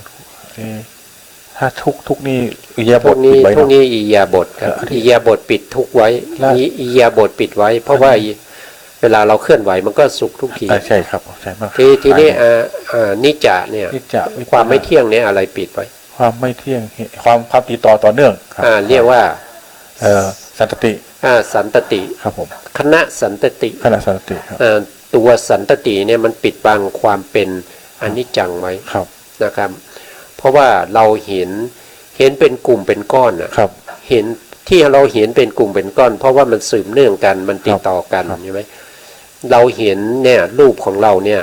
ถ้าทุกนี่อิยาบทปิดไว้ทุกนี้อิยาบทครับอิยาบทปิดทุกไว้อิยาบทปิดไว้เพราะว่าเวลาเราเคลื่อนไหวมันก็สุขทุกทีใช่ครับใช่มากทีนี้นิจจาเนี่ยความไม่เที่ยงเนี่ยอะไรปิดไว้ความไม่เที่ยงความติดต่อเนื่องครับเรียกว่าสันตติสันตติครับผมคณะสันตติครับตัวสันตติเนี่ยมันปิดบังความเป็นอนิจจังไว้นะครับเพราะว่าเราเห็นเป็นกลุ่มเป็นก้อนนะครับเห็นที่เราเห็นเป็นกลุ่มเป็นก้อนเพราะว่ามันสืบเนื่องกันมันติดต่อกันใช่ไหมเราเห็นเนี่ยรูปของเราเนี่ย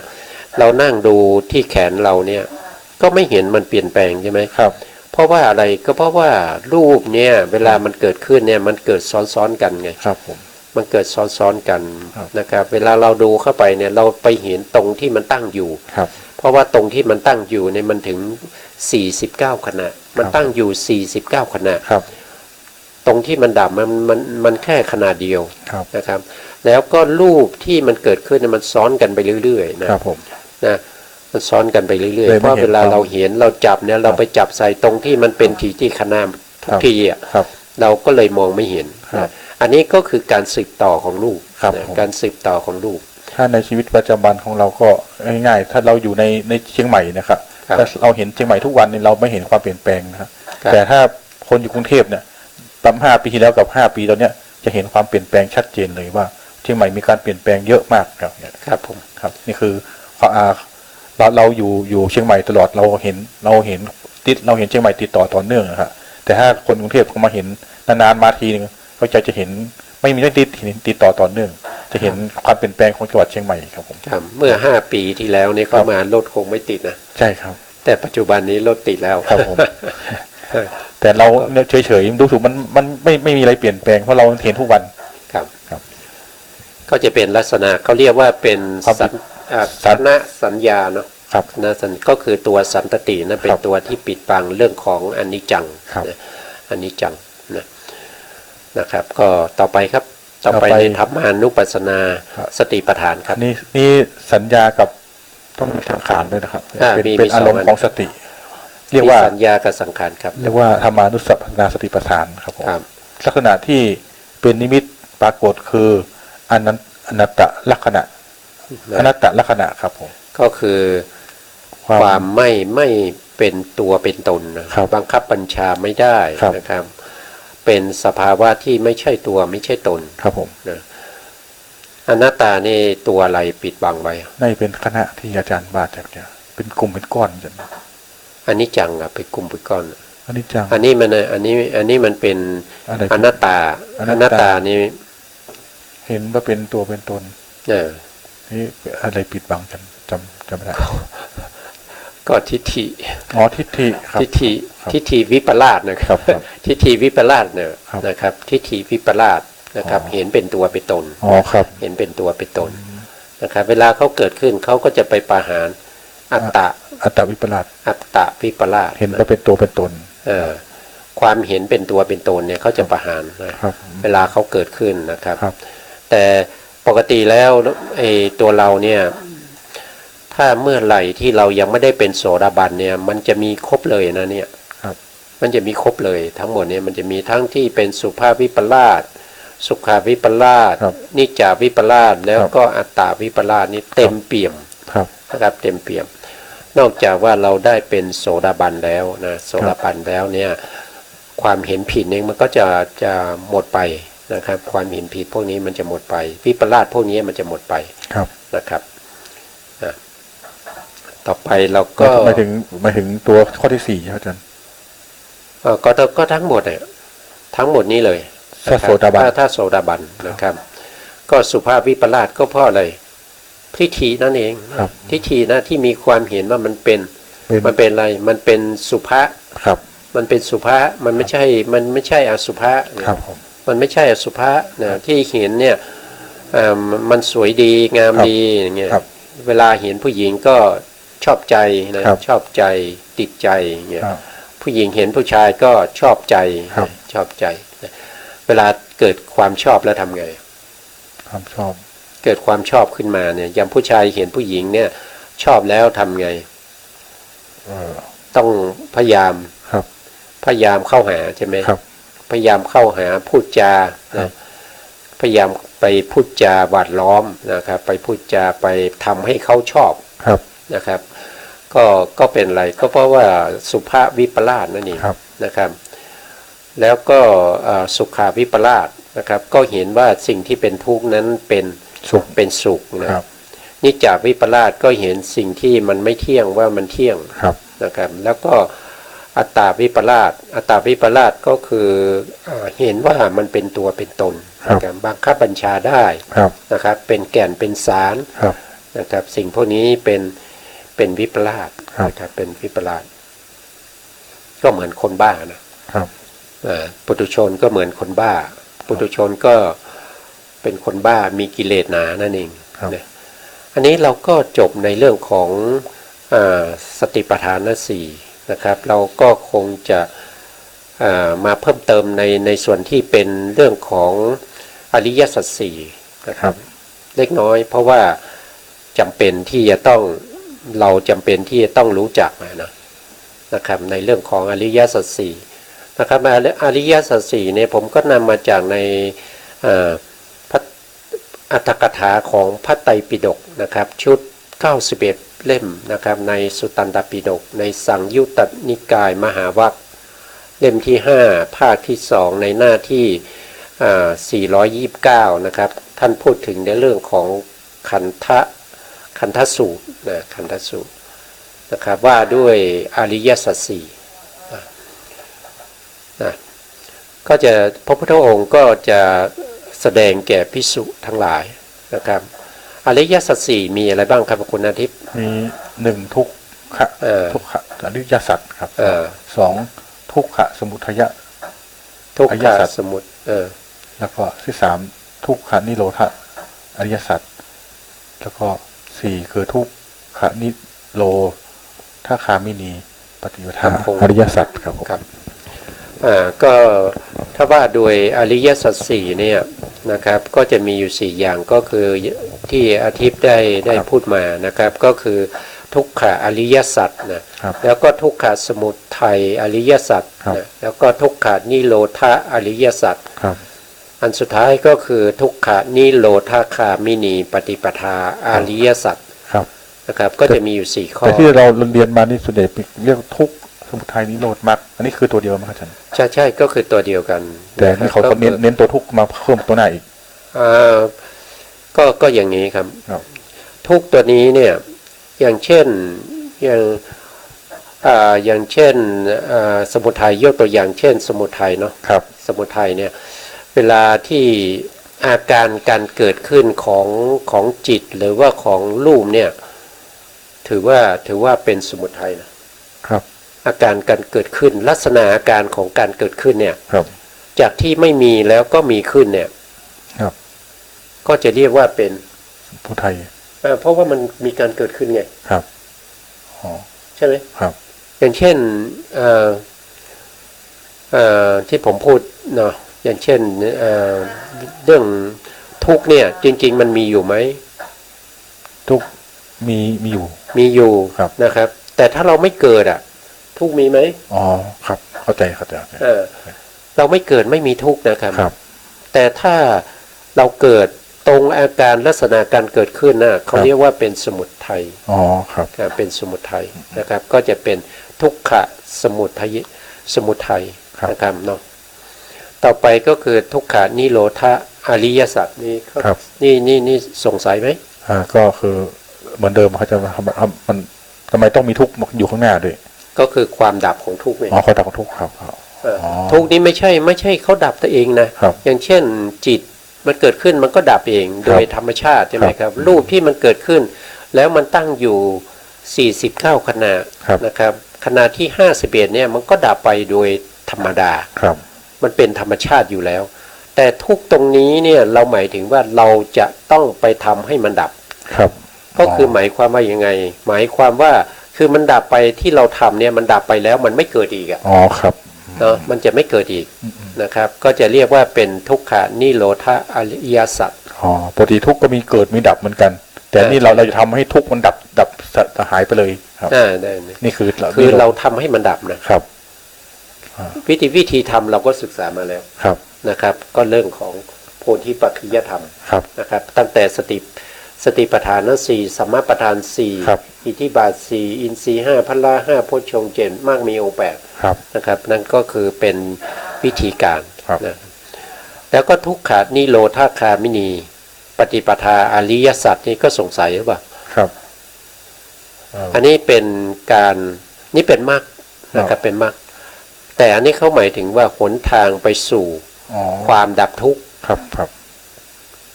เรานั่งดูที่แขนเราเนี่ยก็ไม่เห็นมันเปลี่ยนแปลงใช่ไหมครับเพราะว่าอะไรก็เพราะว่ารูปเนี่ยเวลามันเกิดขึ้นเนี่ยมันเกิดซ้อนๆกันไงครับผมมันเกิดซ้อนๆกันนะครับเวลาเราดูเข้าไปเนี่ยเราไปเห็นตรงที่มันตั้งอยู่ครับเพราะว่าตรงที่มันตั้งอยู่เนี่ยมันถึง49ขณะมันตั้งอยู่49ขณะครับตรงที่มันดับมันแค่ขณะเดียวนะครับแล้วก็รูปที่มันเกิดขึ้นเนี่ยมันซ้อนกันไปเรื่อยๆนะครับผมนะมันซ้อนกันไปเรื่อยๆเพราะเวลาเราเห็นเราจับเนี่ยเราไปจับใส่ตรงที่มันเป็นที่ขณะทุกทีอ่ะเราก็เลยมองไม่เห็นอันนี้ก็คือการสืบต่อของรูปการสืบต่อของรูปถ้าในชีวิตประจำวันของเราก็ง่ายๆถ้าเราอยู่ในเชียงใหม่นะครับถ้าเราเห็นเชียงใหม่ทุกวันเนี่ยเราไม่เห็นความเปลี่ยนแปลงนะครับแต่ถ้าคนอยู่กรุงเทพเนี่ยตั้ง5 ปีที่แล้วกับ5 ปีตอนเนี้ยจะเห็นความเปลี่ยนแปลงชัดเจนเลยว่าเชียงใหม่มีการเปลี่ยนแปลงเยอะมากครับผมครับนี่คือเราอยู่เชียงใหม่ตลอดเราเห็นเชียงใหม่ติดต่อเนื่องนะครับแต่ถ้าคนกรุงเทพเขามาเห็นนานๆมาทีนึงเขาจะเห็นไม่มีติดต่อเนื่องจะเห็นความเปลี่ยนแปลงของจังหวัดเชียงใหม่ครับผมเมื่อ5 ปีที่แล้วเนี่ยเข้ามารถคงไม่ติดนะใช่ครับแต่ปัจจุบันนี้รถติดแล้วครับผมแต่เราเฉยๆดูถูกมันไม่มีอะไรเปลี่ยนแปลงเพราะเราเห็นทุกวันครับก็จะเป็นลักษณะเขาเรียกว่าเป็นสัญญาเนาะ ครับนะก็คือตัวสันตตินั่นเป็นตัวที่ปิดบังเรื่องของอนิจจังนะอนิจจังนะครับ ก็ต่อไปครับต่อไปในธรรมานุปัสสนาสติปัฏฐานครับนี่สัญญากับต้องมีสังขารด้วยนะครับเป็นอารมณ์ของสติเรียกว่าสัญญากับสังขารครับเรียกว่าธรรมานุปัสสนาสติปัฏฐานครับผมลักษณะที่เป็นนิมิตปรากฏคืออนัตตลักษณะอนัตตลักษณะครับผมก็คือความไม่เป็นตัวเป็นตนนะครับบังคับบัญชาไม่ได้นะครับเป็นสภาวะที่ไม่ใช่ตัวไม่ใช่ตนครับผมนะอนัตตานี่ตัวอะไรปิดบังไว้ในเป็นคณะที่อาจารย์บาดเนี่ยเป็นกลุ่มเป็นก้อนจังอันนี้จังอะเป็นกลุ่มเป็นก้อนอันนี้จังอันนี้มันเป็นอนัตตาอนัตตานี่เห็นว่าเป็นตัวเป็นตนนี่อะไรปิดบังจำไม่ได้ก็ทิฏฐิทิฏฐิครับทิฏฐิวิปลาสนะครับทิฏฐิวิปลาสเนี่ยนะครับทิฏฐิวิปลาสนะครับเห็นเป็นตัวเป็นตนครับเห็นเป็นตัวเป็นตนนะครับเวลาเขาเกิดขึ้นเขาก็จะไปประหารอัตตวิปลาสอัตตวิปลาสเห็นว่าเป็นตัวเป็นตนความเห็นเป็นตัวเป็นตนเนี่ยเขาจะประหารนะครับเวลาเขาเกิดขึ้นนะครับแต่ปกติแล้วไอ้ตัวเราเนี่ยถ้าเมื่อไหร่ที่เรายังไม่ได้เป็นโสดาบันเนี่ยมันจะมีครบเลยนะเนี่ยมันจะมีครบเลยทั้งหมดเนี่ยมันจะมีทั้งที่เป็นสุภาพวิปลาสสุขาวิปลาสนิจจาวิปลาสแล้วก็อัตตาวิปลาสนี่เต็มเปี่ยมนะครับเต็มเปี่ยมนอกจากว่าเราได้เป็นโสดาบันแล้วนะโสดาบันแล้วเนี่ยความเห็นผิดเนี่ยมันก็จะหมดไปนะครับความเห็นผิดพวกนี้มันจะหมดไปวิปลาสพวกนี้มันจะหมดไปนะครับต่อไปเราก็หมายถึงตัวข้อที่4ครับอาจารย์ก็ทั้งหมดเนี่ยทั้งหมดนี้เลยถ้าโสดาบันนะครับก็สุภาพวิปลาสก็เพราะอะไรทิฏฐินั่นเองทิฏฐินะที่มีความเห็นว่ามันเป็นอะไรมันเป็นสุภะมันเป็นสุภะมันไม่ใช่อสุภะมันไม่ใช่อสุภะนะที่เห็นเนี่ยมันสวยดีงามดีอย่างเงี้ยเวลาเห็นผู้หญิงก็ชอบใจนะชอบใจติดใจอย่างเงี้ยผู้หญิงเห็นผู้ชายก็ชอบใจชอบใจเวลาเกิดความชอบแล้วทำไงความชอบเกิดความชอบขึ้นมาเนี่ยอย่างผู้ชายเห็นผู้หญิงเนี่ยชอบแล้วทำไงต้องพยายามเข้าหาใช่ไหมพยายามเข้าหาพูดจาพยายามไปพูดจาหวานล้อมนะครับไปพูดจาไปทำให้เขาชอบนะครับก็เป็นอะไรก็เพราะว่าสุภาพวิปลาสนั่นเองนะครับแล้วก็สุขาวิปลาสนะครับก็เห็นว่าสิ่งที่เป็นทุกข์นั้นเป็นสุขนะนิจจวิปลาสก็เห็นสิ่งที่มันไม่เที่ยงว่ามันเที่ยงนะครับแล้วก็อัตตาวิปลาสก็คือเห็นว่ามันเป็นตัวเป็นตนนะครับบังคับบัญชาได้นะครับเป็นแก่นเป็นสารนะครับสิ่งพวกนี้เป็นวิปลาสนะครับเป็นวิปลาสก็เหมือนคนบ้านะปุถุชนก็เหมือนคนบ้าปุถุชนก็เป็นคนบ้ามีกิเลสหนานั่นเองนะอันนี้เราก็จบในเรื่องของสติปัฏฐาน4นะครับเราก็คงจะมาเพิ่มเติมในส่วนที่เป็นเรื่องของอริยสัจ4นะครับเล็กน้อยเพราะว่าจำเป็นที่จะต้องรู้จักนะครับในเรื่องของอริยสัจ4นะครับอริยสัจ4เนี่ยผมก็นำมาจากในอัตถกถาของพระไตรปิฎกนะครับชุด91เล่มนะครับในสุตตันตปิฎกในสังยุตตนิกายมหาวรรคเล่มที่5ภาคที่2ในหน้าที่429นะครับท่านพูดถึงในเรื่องของขันธสูตรนะขันธสูตรนะครับว่าด้วยอริยสัจ4นะก็จะพระพุทธองค์ก็จะแสดงแก่ภิกษุทั้งหลายนะครับอริยสัจ4มีอะไรบ้างครับคุณอาทิตย์มี1ทุกขะอริยสัจครับ2ทุกขะสมุทัยทุกขะสมุทแล้วก็ที่3ทุกขะนิโรธอริยสัจแล้วก็4คือทุกขะ โลท่าคามินีปฏิปทา ครับผม อริยสัจครับผม ครับก็ถ้าว่าโดยอริยสัจสี่เนี่ยนะครับก็จะมีอยู่4อย่างก็คือที่อาทิตย์ได้พูดมานะครับก็คือทุกขะอริยสัจนะครับ แล้วก็ทุกขะสมุทัยอริยสัจ ครับ นะแล้วก็ทุกขะนิโรธาอริยสัจ ครับ อันสุดท้ายก็คือทุกขะนิโรธาคามินีปฏิปทาอริยสัจ ครับ นะครับก็จะมีอยู่4ข้อ แต่ที่เราเรียนมานี่ส่วนใหญ่เรียกทุกข์สมุทัยนิโรธมรรคอันนี้คือตัวเดียวมั้งครับอาจารย์ ใช่ก็คือตัวเดียวกัน แต่นี่เขา ก็ เน้นตัวทุกข์มาเพิ่มตัวหน้าอีก อ่าก็อย่างนี้ครับ ครับ ทุกตัวนี้เนี่ยอย่างเช่นอย่างเช่นสมุทัยยกตัวอย่างเช่นสมุทัยเนาะ ครับ สมุทัยเนี่ยเวลาที่อาการเกิดขึ้นของจิตหรือว่าของรูปเนี่ยถือว่าเป็นสมุทัยนะครับ อาการการเกิดขึ้นลักษณะอาการของการเกิดขึ้นเนี่ย ครับ จากที่ไม่มีแล้วก็มีขึ้นเนี่ย ครับ ก็จะเรียกว่าเป็น สมุทัย เพราะว่ามันมีการเกิดขึ้นไง ครับอ๋อ ใช่ไหม ครับ อย่างเช่นที่ผมพูดเนาะอย่างเช่นเรื่องทุกข์เนี่ยจริงๆมันมีอยู่ไหม ทุกข์มีอยู่ มีอยู่ ครับ นะครับ แต่ถ้าเราไม่เกิดอ่ะทุกข์มีไหม อ๋อครับเข้าใจ เราไม่เกิดไม่มีทุกข์นะครับ ครับ แต่ถ้าเราเกิดตรงอาการลักษณะการเกิดขึ้นน่ะเขาเรียกว่าเป็นสมุทัย อ๋อครับ เป็นสมุทัยนะครับ ก็จะเป็นทุกขะสมุทัย ครับ นะครับเนาะต่อไปก็คือทุกขานิโรธาอริยสัจนี่เขา ครับ นี่สงสัยไหม ก็คือเหมือนเดิมเขาจะมันทำไมต้องมีทุกข์อยู่ข้างหน้าด้วย ก็คือความดับของทุกข์เนี่ย อ๋อเขาดับทุกข์ครับครับ อ๋อ ทุกข์นี้ไม่ใช่เขาดับตัวเองนะครับ อย่างเช่นจิตมันเกิดขึ้นมันก็ดับเองโดยธรรมชาติใช่ไหมครับรูปที่มันเกิดขึ้น แล้วมันตั้งอยู่49ขณะ ครับ นะครับขณะที่51เนี่ยมันก็ดับไปโดยธรรมดา ครับ มันเป็นธรรมชาติอยู่แล้ว แต่ทุกตรงนี้เนี่ยเราหมายถึงว่าเราจะต้องไปทำให้มันดับ ครับ ก็คือหมายความว่ายังไง หมายความว่าคือมันดับไปที่เราทำเนี่ยมันดับไปแล้วมันไม่เกิดอีกอะ อ๋อครับ เนาะมันจะไม่เกิดอีกนะครับ ก็จะเรียกว่าเป็นทุกขานิโรธาอริยสัจ อ๋อปกติทุกข์ก็มีเกิดมีดับเหมือนกัน แต่นี่เราจะทำให้ทุกข์มันดับหายไปเลยครับ ได้ นี่คือ เราทำให้มันดับนะครับ วิธีทำเราก็ศึกษามาแล้ว ครับ นะครับ ก็เรื่องของโพธิปัจขิยธรรม ครับ นะครับตั้งแต่สติปัฏฐานสี่สัมมาปัฏฐานสี่ ครับ อิทธิบาทสี่อินทรีย์5พละ5โพชฌงค์เจ็ดมากมีองค์8 ครับ นะครับนั่นก็คือเป็นวิธีการ ครับ นะแล้วก็ทุกขานิโรธาคามินีปฏิปทาอริยสัจนี่ก็สงสัยหรือเปล่า ครับ อันนี้เป็นการนี่เป็นมรรคนะครับเป็นมรรคแต่อันนี้เขาหมายถึงว่าหนทางไปสู่ อ๋อ ความดับทุกข์ ครับครับ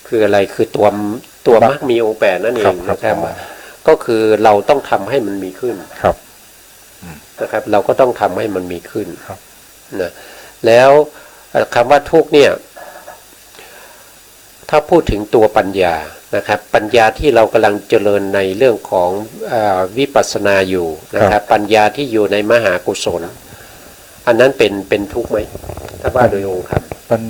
คืออะไรคือตัวมรรคมีองค์8นั่นเอง ครับ นะครับ อ๋อ ก็คือเราต้องทำให้มันมีขึ้น ครับ นะครับ เราก็ต้องทำให้มันมีขึ้น ครับ นะแล้วคำว่าทุกข์เนี่ยถ้าพูดถึงตัวปัญญานะครับปัญญาที่เรากำลังเจริญในเรื่องของวิปัสสนาอยู่นะครับปัญญาที่อยู่ในมหากุศล อันนั้นเป็นทุกข์ไหมถ้าว่าโดยองค์ครับ ปัญ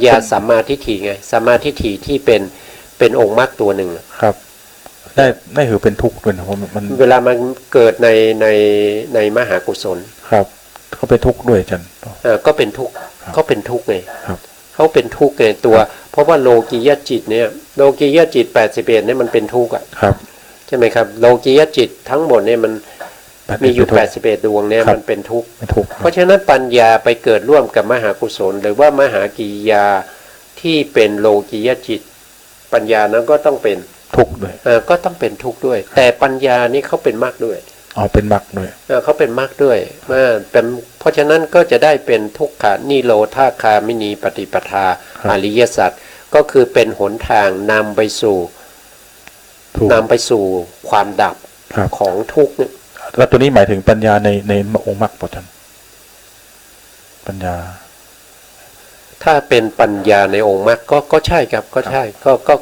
ญา สัมมาทิฏฐิไงสัมมาทิฏฐิที่เป็นองค์มรรคตัวหนึ่ง ครับได้ถือเป็นทุกข์ด้วยนะเพราะมัน เวลามันเกิดในมหากุศล ครับเขาเป็นทุกข์ด้วยอาจารย์ ก็เป็นทุกข์เขาเป็นทุกข์ไง ครับ เขาเป็นทุกข์ไงตัว เพราะว่าโลกียจิตเนี่ยโลกียจิต81เนี่ยมันเป็นทุกข์อ่ะ ครับ ใช่ไหมครับโลกียจิตทั้งหมดเนี่ยมันมีอยู่81ดวงเนี่ยมันเป็นทุกข์ เป็นทุกข์ เพราะฉะนั้นปัญญาไปเกิดร่วมกับมหากุศล หรือว่ามหากิริยาที่เป็นโลกียจิต ปัญญานั้นก็ต้องเป็น ทุกข์ด้วย ก็ต้องเป็นทุกข์ด้วย แต่ปัญญานี่เขาเป็นมรรคด้วย อ๋อเป็นมรรคด้วย เขาเป็นมรรคด้วยเป็นเพราะฉะนั้นก็จะได้เป็นทุกขานิโรธาคามินีปฏิปทาอริยสัจก็คือเป็นหนทางนำไปสู่ ถูก ความดับ ครับ ของทุกข์เนี่ย แล้วตัวนี้หมายถึงปัญญาในองค์มรรคป่ะอาจารย์ปัญญา ถ้าเป็นปัญญาในองค์มรรคก็ใช่ครับก็ใช่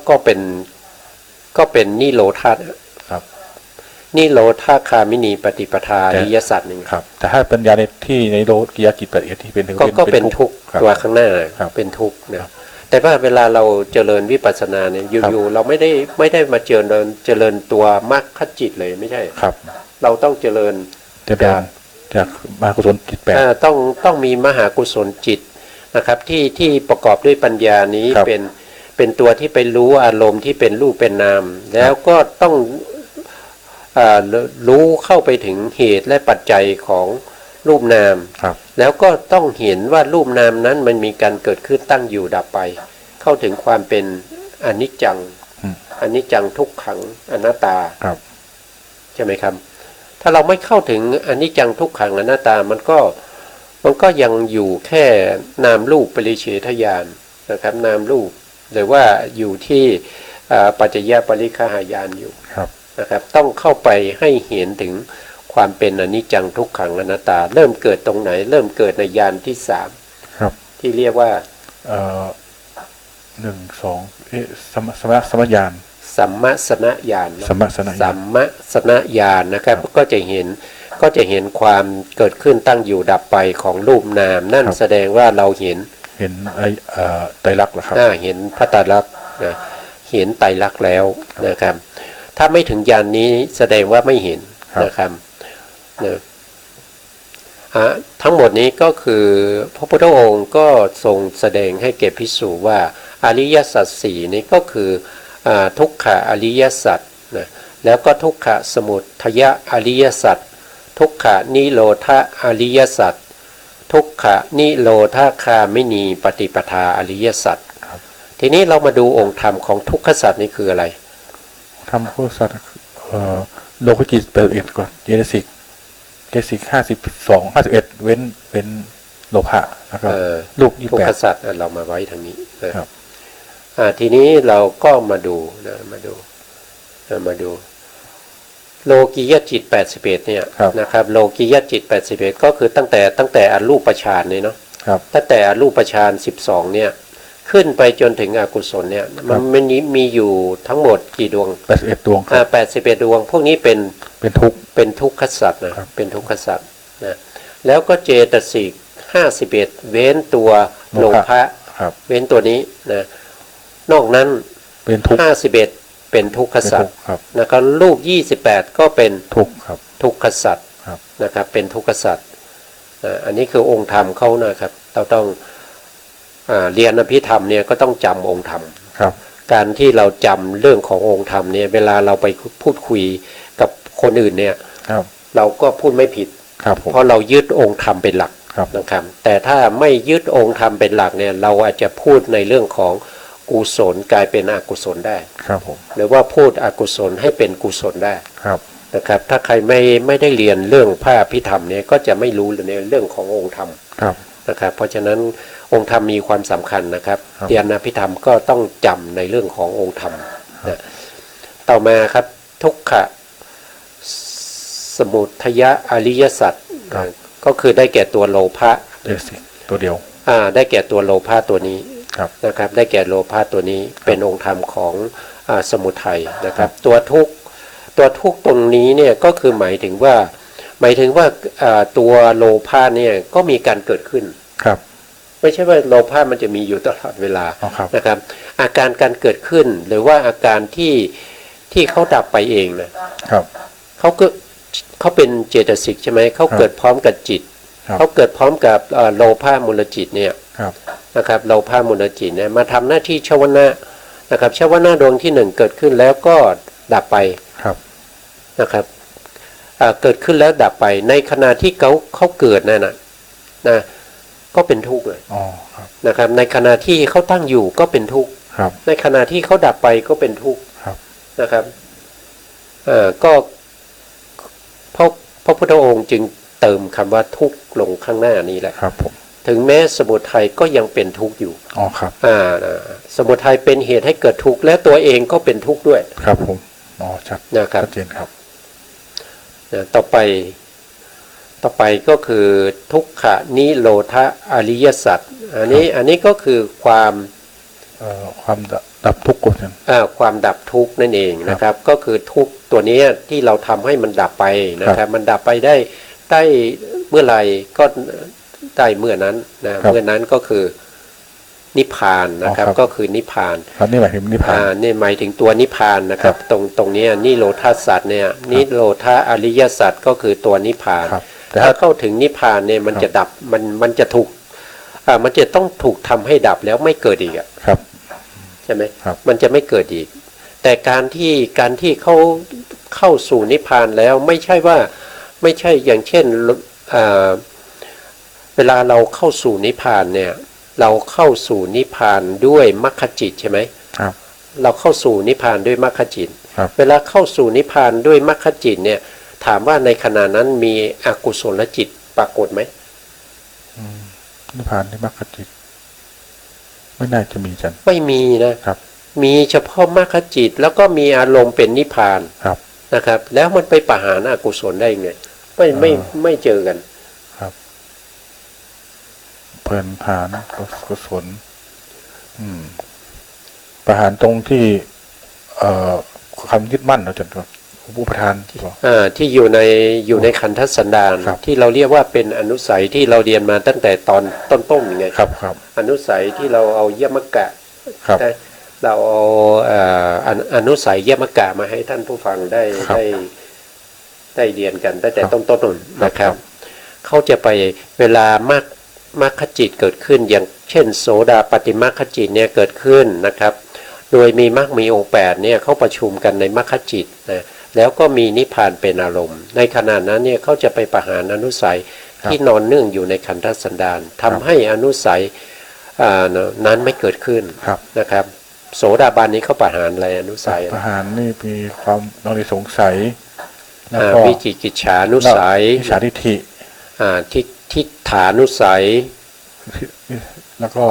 ก็เป็นนิโรธา ครับ นิโรธาคามินีปฏิปทาอริยสัจนี่ ครับแต่ถ้าปัญญาในที่ในโลกิยาจิต81ที่เป็นถึง ก็เป็นทุกข์ ครับ ตัวข้างหน้า ครับ เป็นทุกข์นะแต่ว่าเวลาเราเจริญวิปัสสนาเนี่ยอยู่ๆเราไม่ได้มาเจริญตัวมรรคจิตเลยไม่ใช่ ครับ เราต้องเจริญ จากมากุศลจิต8ต้องมีมหากุศลจิตนะครับที่ประกอบด้วยปัญญานี้ ครับ เป็นตัวที่ไปรู้อารมณ์ที่เป็นรูปเป็นนาม แล้วก็ต้องรู้เข้าไปถึงเหตุและปัจจัยของรูปนาม ครับ แล้วก็ต้องเห็นว่ารูปนามนั้นมันมีการเกิดขึ้นตั้งอยู่ดับไป เข้าถึงความเป็นอนิจจัง อนิจจังทุกขังอนัตตา ครับ ใช่ไหมครับถ้าเราไม่เข้าถึงอนิจจังทุกขังอนัตตามันก็ยังอยู่แค่นามรูปปริเฉทญาณนะครับนามรูปหรือว่าอยู่ที่ปัจจยปริฆหายานอยู่ ครับ นะครับต้องเข้าไปให้เห็นถึงความเป็นอนิจจังทุกขังอนัตตา เริ่มเกิดตรงไหนเริ่มเกิดในญาณที่3ครับที่เรียกว่า1 2สมญาณ สัมมาสนญาณ สัมมาสนญาณ สัมมาสนญาณนะครับก็จะเห็นความเกิดขึ้นตั้งอยู่ดับไปของรูปนามนั่นแสดงว่าเราเห็นไตรลักษณ์เหรอครับเห็นพระไตรลักษณ์นะเห็นไตรลักษณ์แล้วนะครับถ้าไม่ถึงญาณนี้แสดงว่าไม่เห็นนะครับทั้งหมดนี้ก็คือพระพุทธองค์ก็ทรงแสดงให้แก่ภิกษุว่าอริยสัจสี่นี้ก็คือทุกขะอริยสัจนะแล้วก็ทุกขะสมุทัยอริยสัจทุกขะนิโรธาอริยสัจทุกขะนิโรธาคามินีปฏิปทาอริยสัจทีนี้เรามาดูองค์ธรรมของทุกขสัจนี่คืออะไรธรรมทุกขสัจโลกจิต81ก่อนเจตสิก52 51เว้นโลภะแล้วก็ลูก28ทุกขสัจเรามาไว้ทางนี้นะครับทีนี้เราก็มาดูนะมาดูโลกิยจิต81เนี่ยนะครับโลกิยจิต81ก็คือตั้งแต่อรูปฌานนี่เนาะตั้งแต่อรูปฌาน12เนี่ยขึ้นไปจนถึงอกุศลเนี่ยมันมีอยู่ทั้งหมดกี่ดวง81ดวง81ดวงพวกนี้เป็นทุกขสัจนะเป็นทุกขสัจนะแล้วก็เจตสิก51เว้นตัวโลภะเว้นตัวนี้นะนอกนั้นเป็นทุกข์51เป็นทุกขสัจนะครับรูป28ก็เป็นทุกขสัจนะครับเป็นทุกขสัจอันนี้คือองค์ธรรมเขานะครับเราต้องเรียนอภิธรรมเนี่ยก็ต้องจำองค์ธรรมการที่เราจำเรื่องขององค์ธรรมเนี่ยเวลาเราไปพูดคุยกับคนอื่นเนี่ยเราก็พูดไม่ผิดเพราะเรายึดองค์ธรรมเป็นหลักนะครับแต่ถ้าไม่ยึดองค์ธรรมเป็นหลักเนี่ยเราอาจจะพูดในเรื่องของกุศลกลายเป็นอกุศลได้หรือว่าพูดอกุศลให้เป็นกุศลได้นะครับถ้าใครไม่ได้เรียนเรื่องพระอภิธรรมเนี่ยก็จะไม่รู้ในเรื่องขององค์ธรรมนะครับเพราะฉะนั้นองค์ธรรมมีความสำคัญนะครับเรียนอภิธรรมก็ต้องจำในเรื่องขององค์ธรรมนะต่อมาครับทุกขะสมุทัยอริยสัจก็คือได้แก่ตัวโลภะตัวเดียวได้แก่ตัวโลภะตัวนี้นะครับได้แก่โลภะตัวนี้เป็นองค์ธรรมของสมุทัยนะครับตัวทุกข์ตรงนี้เนี่ยก็คือหมายถึงว่าตัวโลภะเนี่ยก็มีการเกิดขึ้นไม่ใช่ว่าโลภะมันจะมีอยู่ตลอดเวลานะครับอาการการเกิดขึ้นหรือว่าอาการที่เขาดับไปเองนะครับเขาเป็นเจตสิกใช่ไหมเขาเกิดพร้อมกับจิตเขาเกิดพร้อมกับโลภะมูลจิตเนี่ยนะครับโลภะมูลจิตเนี่ยมาทำหน้าที่ชวนะนะครับชวนะดวงที่1เกิดขึ้นแล้วก็ดับไปนะครับเกิดขึ้นแล้วดับไปในขณะที่เขาเกิดนั่นนะก็เป็นทุกข์เลยนะครับในขณะที่เขาตั้งอยู่ก็เป็นทุกข์ในขณะที่เขาดับไปก็เป็นทุกข์นะครับก็พระพุทธองค์จึงเติมคำว่าทุกข์ลงข้างหน้านี้แหละถึงแม้สมุทัยก็ยังเป็นทุกข์อยู่สมุทัยเป็นเหตุให้เกิดทุกข์และตัวเองก็เป็นทุกข์ด้วยครับผมชัดเจนครับต่อไปก็คือทุกขะนิโรธาอริยสัจอันนี้ก็คือความ ความดับทุกข์กัน ความดับทุกข์นั่นเองนะครับก็คือทุกข์ตัวนี้ที่เราทำให้มันดับไปนะครับมันดับไปได้เมื่อไหร่ก็ได้เมื่อนั้นนะเมื่อนั้นก็คือนิพพานนะครับก็คือนิพพานนี่หมายถึงนิพพานนี่หมายถึงตัวนิพพานนะครับตรงนี้นิโรธาสัจเนี่ยนิโรธาอริยสัจก็คือตัวนิพพานถ้าเข้าถึงนิพพานเนี่ยมันจะดับมันจะถูกมันจะต้องถูกทำให้ดับแล้วไม่เกิดอีกใช่ไหมมันจะไม่เกิดอีกแต่การที่เขาเข้าสู่นิพพานแล้วไม่ใช่ว่าไม่ใช่อย่างเช่นเวลาเราเข้าสู่นิพพานเนี่ยเราเข้าสู่นิพพานด้วยมรรคจิตใช่ไหมครับเราเข้าสู่นิพพานด้วยมรรคจิตเวลาเข้าสู่นิพพานด้วยมรรคจิตเนี่ยถามว่าในขณะนั้นมีอกุศลจิตปรากฏไหมนิพพานด้วยมรรคจิตไม่น่าจะมีจันไม่มีนะครับมีเฉพาะมรรคจิตแล้วก็มีอารมณ์เป็นนิพพานนะครับแล้วมันไปปะหารอกุศลได้ไงไม่เจอกันเพลินผานกุศลประหารตรงที่คำยึดมั่นเราจะผู้ประธานที่อยู่ในขันธสันดานที่เราเรียกว่าเป็นอนุสัยที่เราเรียนมาตั้งแต่ตอนต้นๆไงครับอนุสัยที่เราเอายมกะเราเอาอนุสัยยมกะมาให้ท่านผู้ฟังได้เรียนกันตั้งแต่ต้นๆนะครับเขาจะไปเวลามรรคจิตเกิดขึ้นอย่างเช่นโสดาปฏิมรรคจิตเนี่ยเกิดขึ้นนะครับโดยมีมรรคมีองค์8เนี่ยเขาประชุมกันในมรรคจิตนะแล้วก็มีนิพพานเป็นอารมณ์ในขณะนั้นเนี่ยเขาจะไปประหารอนุสัยที่นอนเนื่องอยู่ในขันธสันดานทำให้อนุสัยนั้นไม่เกิดขึ้นนะครับโสดาบันนี้เขาประหารอะไรอนุสัยประหารนี่มีความลังเลสงสัยวิจิกิจฉานุสัยมิจฉาทิฏฐิทิฏฐานุสัยแล้วก็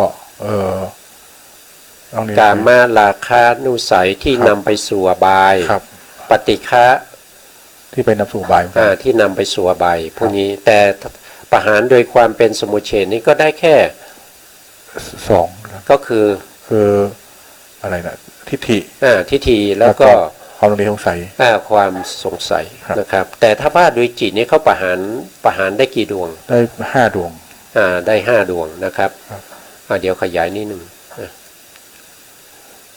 กามาราคะนุสัยที่นำไปสู่อบายปฏิฆะที่ไปนำสู่อบายที่นำไปสู่อบายพวกนี้แต่ประหารโดยความเป็นสมุจเฉทนี้ก็ได้แค่2ก็คืออะไรนะทิฏฐิแล้วก็ความลังเลสงสัยความสงสัยนะครับแต่ถ้าว่าโดยจิตนี้เขาประหารได้กี่ดวงได้5ดวงได้5ดวงนะครับเดี๋ยวขยายนิดนึง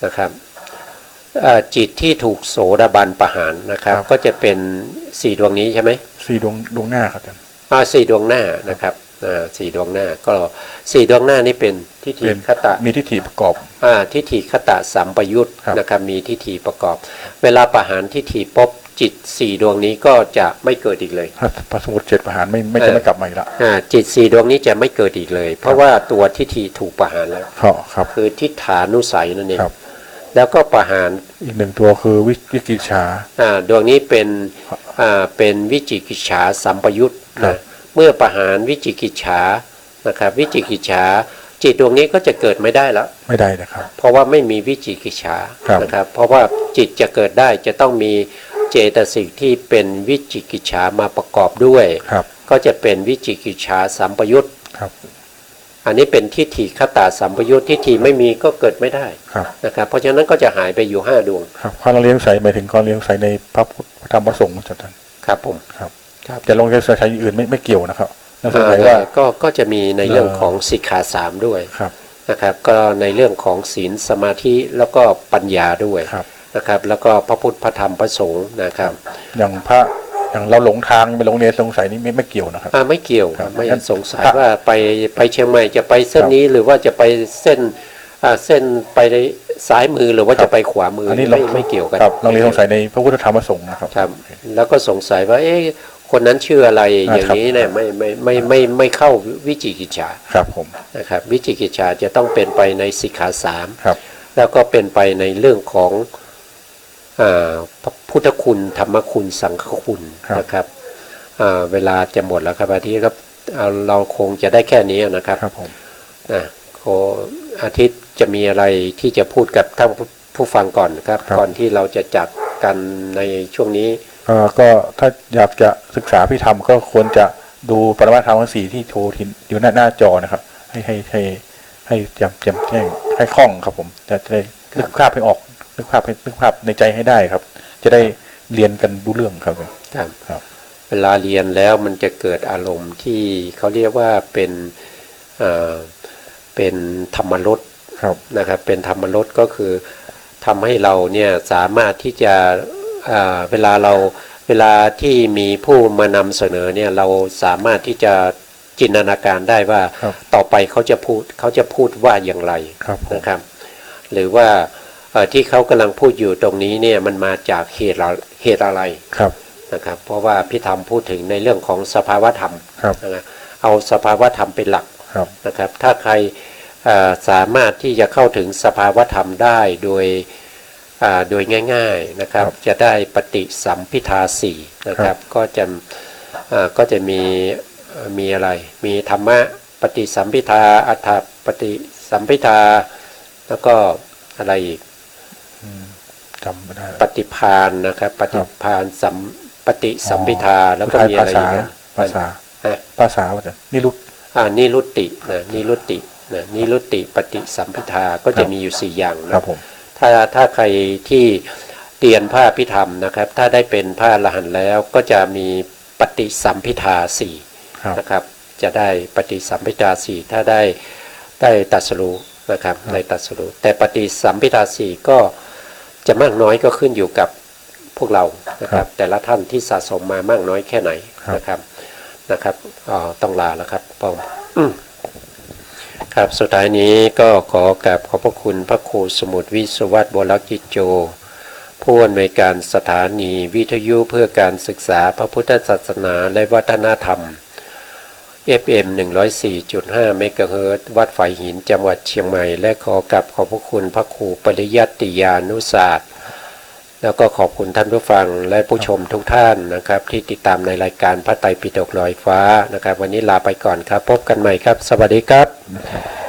นะครับจิตที่ถูกโสดาบันประหารนะครับก็จะเป็น4ดวงนี้ใช่ไหม4ดวงหน้าครับอาจารย์4ดวงหน้านะครับ4ดวงหน้าก็4ดวงหน้านี้เป็นทิฏฐิคตะมีทิฏฐิประกอบทิฏฐิคตะสัมปยุตนะครับมีทิฏฐิประกอบเวลาประหารทิฏฐิปุ๊บจิต4ดวงนี้ก็จะไม่เกิดอีกเลยพระสมุทร7ประหารไม่จะไม่กลับมาอีกละจิต4ดวงนี้จะไม่เกิดอีกเลยเพราะว่าตัวทิฏฐิถูกประหารแล้วคือทิฏฐานุสัยนั่นเองแล้วก็ประหารอีก1ตัวคือวิจิกิจฉาดวงนี้เป็นวิจิกิจฉาสัมปยุตนะเมื่อประหารวิจิกิจฉานะครับวิจิกิจฉาจิตดวงนี้ก็จะเกิดไม่ได้แล้วไม่ได้นะครับเพราะว่าไม่มีวิจิกิจฉานะครับเพราะว่าจิตจะเกิดได้จะต้องมีเจตสิกที่เป็นวิจิกิจฉามาประกอบด้วยก็จะเป็นวิจิกิจฉาสัมปยุตอันนี้เป็นทิฏฐิคตาสัมปยุตทิฏฐิไม่มีก็เกิดไม่ได้นะครับเพราะฉะนั้นก็จะหายไปอยู่5ดวงความเลี้ยงใสหมายถึงความเลี้ยงใสในพระพุทธธรรมประสงค์อาจารย์ครับผมจะลงเรียนใช้อื่นไม่เกี่ยวนะครับนั่นแสดงว่าก็จะมีในเรื่องของสิกขา3ด้วยนะครับก็ในเรื่องของศีลสมาธิแล้วก็ปัญญาด้วยนะครับแล้วก็พระพุทธพระธรรมพระสงฆ์นะครับอย่างเราหลงทางไปลงเรียนสงสัยนี่ไม่เกี่ยวนะครับไม่เกี่ยวไม่สงสัยว่าไปเชียงใหม่จะไปเส้นนี้หรือว่าจะไปเส้นไปในซ้ายมือหรือว่าจะไปขวามือไม่เกี่ยวกันลองเรียนสงสัยในพระพุทธธรรมพระสงฆ์นะครับแล้วก็สงสัยว่าคนนั้นชื่ออะไรอย่างนี้เนี่ยไม่เข้าวิจิกิจฉาครับผมนะครับวิจิกิจฉาจะต้องเป็นไปในสิกขา3แล้วก็เป็นไปในเรื่องของพุทธคุณธรรมคุณสังฆคุณนะครับเวลาจะหมดแล้วครับอาทิตย์ครับเราคงจะได้แค่นี้นะครับอาทิตย์จะมีอะไรที่จะพูดกับท่านผู้ฟังก่อนครับก่อนที่เราจะจัดกันในช่วงนี้ก็ถ้าอยากจะศึกษาพิธรรมก็ควรจะดูปรมัตถ์ธรรมทั้ง4ที่โชว์อยู่หน้าจอนะครับให้แจ่มแจ้ง ให้คล่องครับผมจะได้นึกภาพให้ออกนึกภาพในใจให้ได้ครับ จะได้เรียนกันรู้เรื่องครับผม ครับ ครับ เวลาเรียนแล้วมันจะเกิดอารมณ์ที่เขาเรียกว่าเป็นธรรมรส ครับ นะครับเป็นธรรมรสก็คือทำให้เราเนี่ยสามารถที่จะเวลาที่มีผู้มานำเสนอเนี่ยเราสามารถที่จะจินตนาการได้ว่า ครับ ต่อไปเขาจะพูดว่าอย่างไร ครับผม นะครับ หรือว่าที่เขากำลังพูดอยู่ตรงนี้เนี่ยมันมาจากเหตุอะไร ครับ นะครับเพราะว่าพี่ธรรมพูดถึงในเรื่องของสภาวธรรม ครับ นะเอาสภาวธรรมเป็นหลัก ครับ นะครับถ้าใครสามารถที่จะเข้าถึงสภาวธรรมได้โดยง่ายๆนะครับจะได้ปฏิสัมพิทาสี่นะครับก็จะมีอะไรมีธรรมะปฏิสัมพิทาอัฏฐปฏิสัมพิทาแล้วก็อะไรอีก จำไม่ได้ ปฏิภาณนะครับปฏิภาณปฏิสัมพิทาแล้วก็มีอะไรอีกนะ ภาษาว่าจะนิรุต นิรุตตินะนิรุตตินะนิรุตติปฏิสัมพิทาก็จะมีอยู่4อย่างนะครับ ผม ถ้าใครที่เรียนพระอภิธรรมนะครับถ้าได้เป็นพระอรหันต์แล้วก็จะมีปฏิสัมพิทาสี่ ครับ นะครับจะได้ปฏิสัมพิทาสี่ถ้าได้ตรัสรู้นะครับได้ตรัสรู้แต่ปฏิสัมพิทาสี่ก็จะมากน้อยก็ขึ้นอยู่กับพวกเรานะครับแต่ละท่านที่สะสมมามากน้อยแค่ไหนนะครับต้องลาแล้วครับป้อมครับสุดท้ายนี้ก็ขอกราบขอบพระคุณพระครูสมุทรวิศวัตร วรกิจโจผู้อำนวยการสถานีวิทยุเพื่อการศึกษาพระพุทธศาสนาและวัฒนธรรม FM 104.5 เมกะเฮิรตซ์วัดฝ่ายหินจังหวัดเชียงใหม่และขอกราบขอบพระคุณพระครูปริยัติยานุศาสตร์แล้วก็ขอบคุณท่านผู้ฟังและผู้ชมทุกท่านนะครับที่ติดตามในรายการพระไตรปิฎกลอยฟ้านะครับวันนี้ลาไปก่อนครับพบกันใหม่ครับสวัสดีครับ